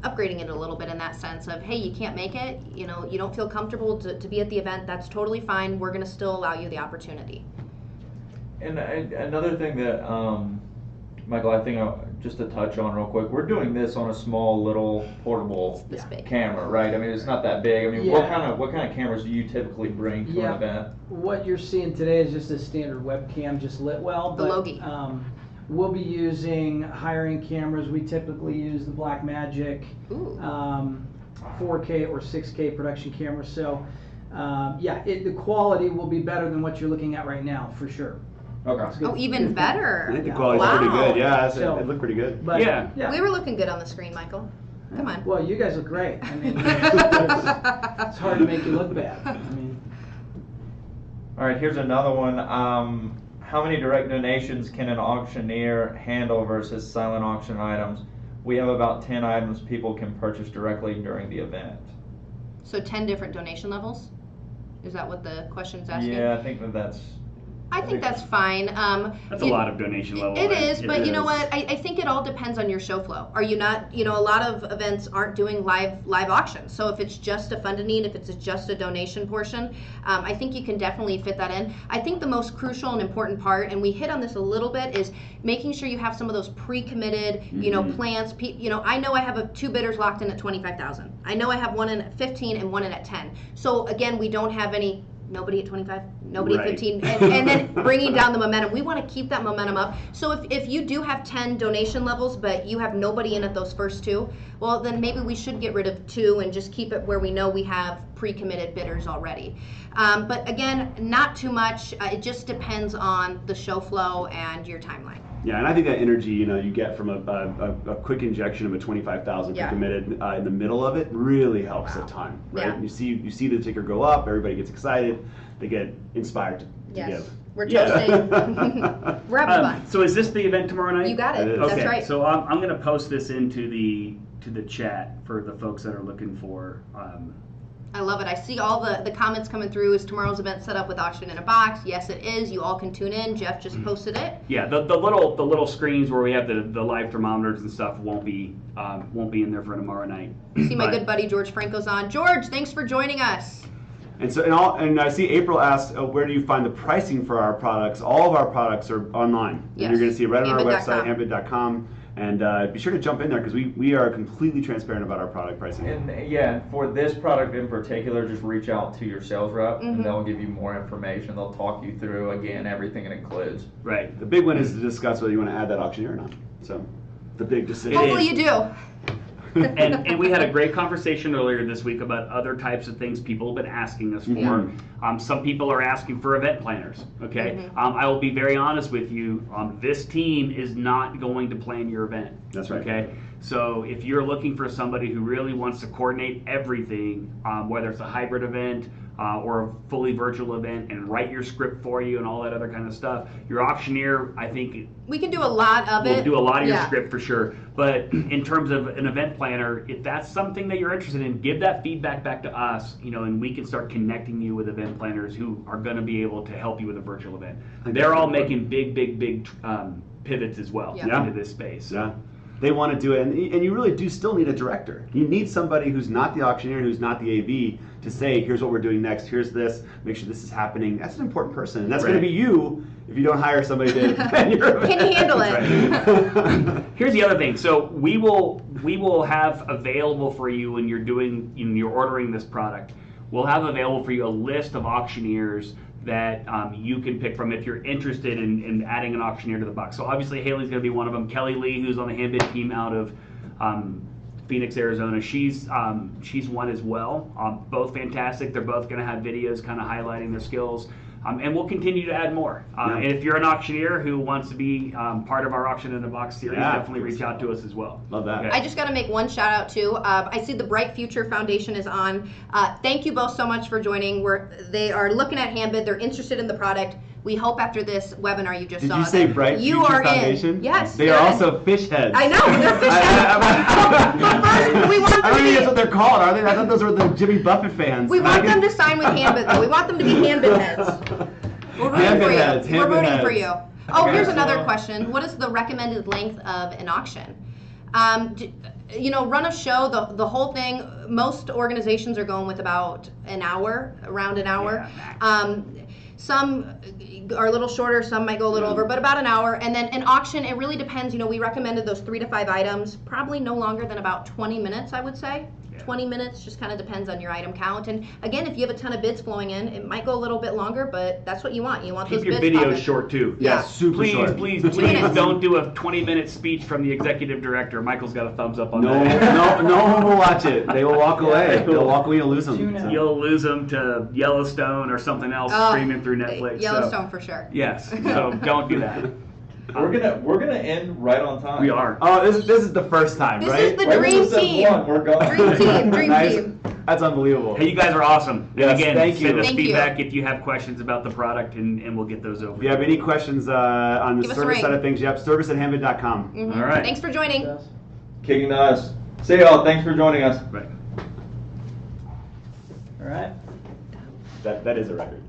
Speaker 4: upgrading it a little bit in that sense of, hey, you can't make it, you don't feel comfortable to be at the event, that's totally fine. We're going to still allow you the opportunity.
Speaker 3: And another thing that, Michael, I think just to touch on real quick, we're doing this on a small little portable
Speaker 4: This big.
Speaker 3: camera, right? I mean, it's not that big. I mean,
Speaker 5: Yeah.
Speaker 3: what kind of cameras do you typically bring to an event?
Speaker 5: What you're seeing today is just a standard webcam, just lit well.
Speaker 4: The
Speaker 5: But,
Speaker 4: Logie.
Speaker 5: we'll be using higher-end cameras. We typically use the Blackmagic
Speaker 4: Ooh.
Speaker 5: 4K or 6K production camera. So, the quality will be better than what you're looking at right now, for sure.
Speaker 3: Okay.
Speaker 4: Oh, even better.
Speaker 2: I think the
Speaker 5: Yeah.
Speaker 2: quality's pretty
Speaker 4: Wow.
Speaker 2: good. Yeah,
Speaker 5: So-
Speaker 2: it looked pretty good.
Speaker 5: But,
Speaker 1: Yeah.
Speaker 4: We were looking good on the screen, Michael. Come on.
Speaker 5: Well, you guys look great. I mean, it's hard to make you look bad. I mean,
Speaker 3: All right, here's another one. How many direct donations can an auctioneer handle versus silent auction items? We have about 10 items people can purchase directly during the event.
Speaker 4: So 10 different donation levels? Is that what the question's asking?
Speaker 3: Yeah, I think that's.
Speaker 4: I think that's fine.
Speaker 1: That's a lot of donation level.
Speaker 4: It
Speaker 1: right?
Speaker 4: is, but you know
Speaker 1: is.
Speaker 4: what? I think it all depends on your show flow. Are you not, a lot of events aren't doing live auctions. So if it's just a fund a need, if it's just a donation portion, I think you can definitely fit that in. I think the most crucial and important part, and we hit on this a little bit, is making sure you have some of those pre-committed, plans. I know I have 2 bidders locked in at 25,000. I know I have one in at 15 and one in at 10. So again, we don't have nobody at 25, nobody
Speaker 1: Right.
Speaker 4: at 15, and then bringing down the momentum. We want to keep that momentum up. So if you do have 10 donation levels, but you have nobody in at those first 2, well, then maybe we should get rid of 2 and just keep it where we know we have pre-committed bidders already. But again, not too much. It just depends on the show flow and your timeline.
Speaker 2: Yeah, and I think that energy, you get from a quick injection of a 25,000
Speaker 4: Yeah.
Speaker 2: committed in the middle of it really helps
Speaker 4: Wow.
Speaker 2: a ton, right?
Speaker 4: Yeah.
Speaker 2: You see the ticker go up, everybody gets excited, they get inspired to
Speaker 4: Yes.
Speaker 2: give.
Speaker 4: We're
Speaker 1: Yeah.
Speaker 4: toasting. We're having fun.
Speaker 1: So is this the event tomorrow night?
Speaker 4: You got it.
Speaker 2: It is.
Speaker 4: That's
Speaker 1: Okay,
Speaker 4: right.
Speaker 1: so I'm going to post this into the chat for the folks that are looking for.
Speaker 4: I love it. I see all the comments coming through. Is tomorrow's event set up with auction in a box? Yes, it is. You all can tune in. Jeff just posted it.
Speaker 1: Yeah, the little screens where we have the live thermometers and stuff won't be in there for tomorrow night.
Speaker 4: See my
Speaker 1: But-
Speaker 4: good buddy George Franco's on. George, thanks for joining us.
Speaker 2: And so, and I see April asked, where do you find the pricing for our products? All of our products are online. And
Speaker 4: Yes.
Speaker 2: you're going to see it right on our
Speaker 4: Handbid.com.
Speaker 2: website, handbid.com. And be sure to jump in there because we are completely transparent about our product pricing.
Speaker 3: And for this product in particular, just reach out to your sales rep
Speaker 4: Mhm.
Speaker 3: and they'll give you more information. They'll talk you through, again, everything it includes.
Speaker 1: Right.
Speaker 2: The big one is to discuss whether you want to add that auctioneer or not. So the big decision.
Speaker 4: Hopefully
Speaker 1: is.
Speaker 4: you do.
Speaker 1: and we had a great conversation earlier this week about other types of things people have been asking us for.
Speaker 2: Mhm.
Speaker 1: Some people are asking for event planners. Okay,
Speaker 4: Mhm.
Speaker 1: I will be very honest with you. This team is not going to plan your event.
Speaker 2: That's right.
Speaker 1: Okay, so if you're looking for somebody who really wants to coordinate everything, whether it's a hybrid event or a fully virtual event, and write your script for you and all that other kind of stuff, your auctioneer, I think,
Speaker 4: We can do a lot of it.
Speaker 1: we'll do a lot of your
Speaker 4: Yeah.
Speaker 1: script for sure. But in terms of an event planner, if that's something that you're interested in, give that feedback back to us, and we can start connecting you with event planners who are going to be able to help you with a virtual event. They're all making big pivots as well
Speaker 4: Yeah.
Speaker 1: into this space.
Speaker 2: Yeah. They want to do it, and you really do still need a director. You need somebody who's not the auctioneer, who's not the AV, to say, here's what we're doing next, here's this, make sure this is happening. That's an important person, and that's going to be you if you don't hire somebody to plan your event.
Speaker 4: Can you handle it?
Speaker 2: Right.
Speaker 1: Here's the other thing. So we will have available for you when you're ordering this product. We'll have available for you a list of auctioneers that you can pick from if you're interested in adding an auctioneer to the box. So obviously Haley's going to be one of them. Kelly Lee, who's on the Handbid team out of Phoenix, Arizona, she's one as well. Both fantastic. They're both going to have videos kind of highlighting their skills. And we'll continue to add more.
Speaker 2: Yeah.
Speaker 1: And if you're an auctioneer who wants to be part of our Auction in a Box series,
Speaker 2: Yeah,
Speaker 1: definitely reach out to us as well.
Speaker 2: Love that.
Speaker 4: I just got to make one shout out too. I see the Bright Future Foundation is on. Thank you both so much for joining. They are looking at Handbid. They're interested in the product. We hope after this webinar you just
Speaker 2: Did
Speaker 4: saw
Speaker 2: you say
Speaker 4: that
Speaker 2: Bright
Speaker 4: you
Speaker 2: Future
Speaker 4: are
Speaker 2: Foundation?
Speaker 4: in. Yes.
Speaker 2: They
Speaker 4: they're
Speaker 2: are
Speaker 4: in.
Speaker 2: also fish heads.
Speaker 4: I know, they're fish heads. But first, we want them
Speaker 2: I don't
Speaker 4: to
Speaker 2: think that's what
Speaker 4: be.
Speaker 2: they're called, are they? I thought those were the Jimmy Buffett fans.
Speaker 4: We want them to sign with Handbid though. We want them to be Handbid heads. We're rooting
Speaker 2: Handbid
Speaker 4: for you.
Speaker 2: heads,
Speaker 4: We're
Speaker 2: Handbid
Speaker 4: rooting for
Speaker 2: heads.
Speaker 4: you. Oh, here's
Speaker 3: so-
Speaker 4: another question. What is the recommended length of an auction? Run a show, the whole thing, most organizations are going with about an hour, around an hour.
Speaker 1: Yeah,
Speaker 4: Some are a little shorter, some might go a little over, but about an hour. And then an auction, it really depends. We recommended those 3 to 5 items, probably no longer than about 20 minutes, I would say.
Speaker 1: Yeah.
Speaker 4: 20 minutes just kind of depends on your item count. And again, if you have a ton of bids flowing in, it might go a little bit longer, but that's what you want. You want
Speaker 1: Keep
Speaker 4: those
Speaker 1: your
Speaker 4: bids
Speaker 1: videos
Speaker 4: popping.
Speaker 1: short too.
Speaker 4: Yeah.
Speaker 2: super
Speaker 1: Please,
Speaker 2: short.
Speaker 1: please,
Speaker 4: 2
Speaker 1: please
Speaker 4: minutes.
Speaker 1: don't do a 20-minute speech from the executive director. Michael's got a thumbs up on
Speaker 2: No,
Speaker 1: that.
Speaker 2: no one will watch it. They will walk away.
Speaker 5: Yeah.
Speaker 2: They'll walk away. You'll lose them.
Speaker 5: Tune out.
Speaker 1: You'll lose them to Yellowstone or something else
Speaker 4: Oh,
Speaker 1: streaming through Netflix.
Speaker 4: Yellowstone
Speaker 1: So,
Speaker 4: for sure.
Speaker 1: yes, so don't do that.
Speaker 3: We're gonna end right on time.
Speaker 1: We are.
Speaker 2: Oh, this is the first time,
Speaker 4: This
Speaker 2: right?
Speaker 4: is the
Speaker 3: Right when
Speaker 4: dream
Speaker 3: it says
Speaker 4: team.
Speaker 3: one, we're gone.
Speaker 4: Dream team, dream
Speaker 2: Nice.
Speaker 4: team.
Speaker 2: That's unbelievable.
Speaker 1: Hey, you guys are awesome.
Speaker 2: Yes,
Speaker 1: and again,
Speaker 2: thank you.
Speaker 1: send us
Speaker 4: Thank you.
Speaker 1: feedback if you have questions about the product, and we'll get those over.
Speaker 2: If you have any questions on the
Speaker 4: Give us a
Speaker 2: service
Speaker 4: ring.
Speaker 2: side of things, service@handbid.com.
Speaker 4: Mhm.
Speaker 1: All right.
Speaker 4: Thanks for joining.
Speaker 5: Yes.
Speaker 3: Kicking us. See y'all. Thanks for joining us.
Speaker 1: Right.
Speaker 5: All right.
Speaker 2: That is a record.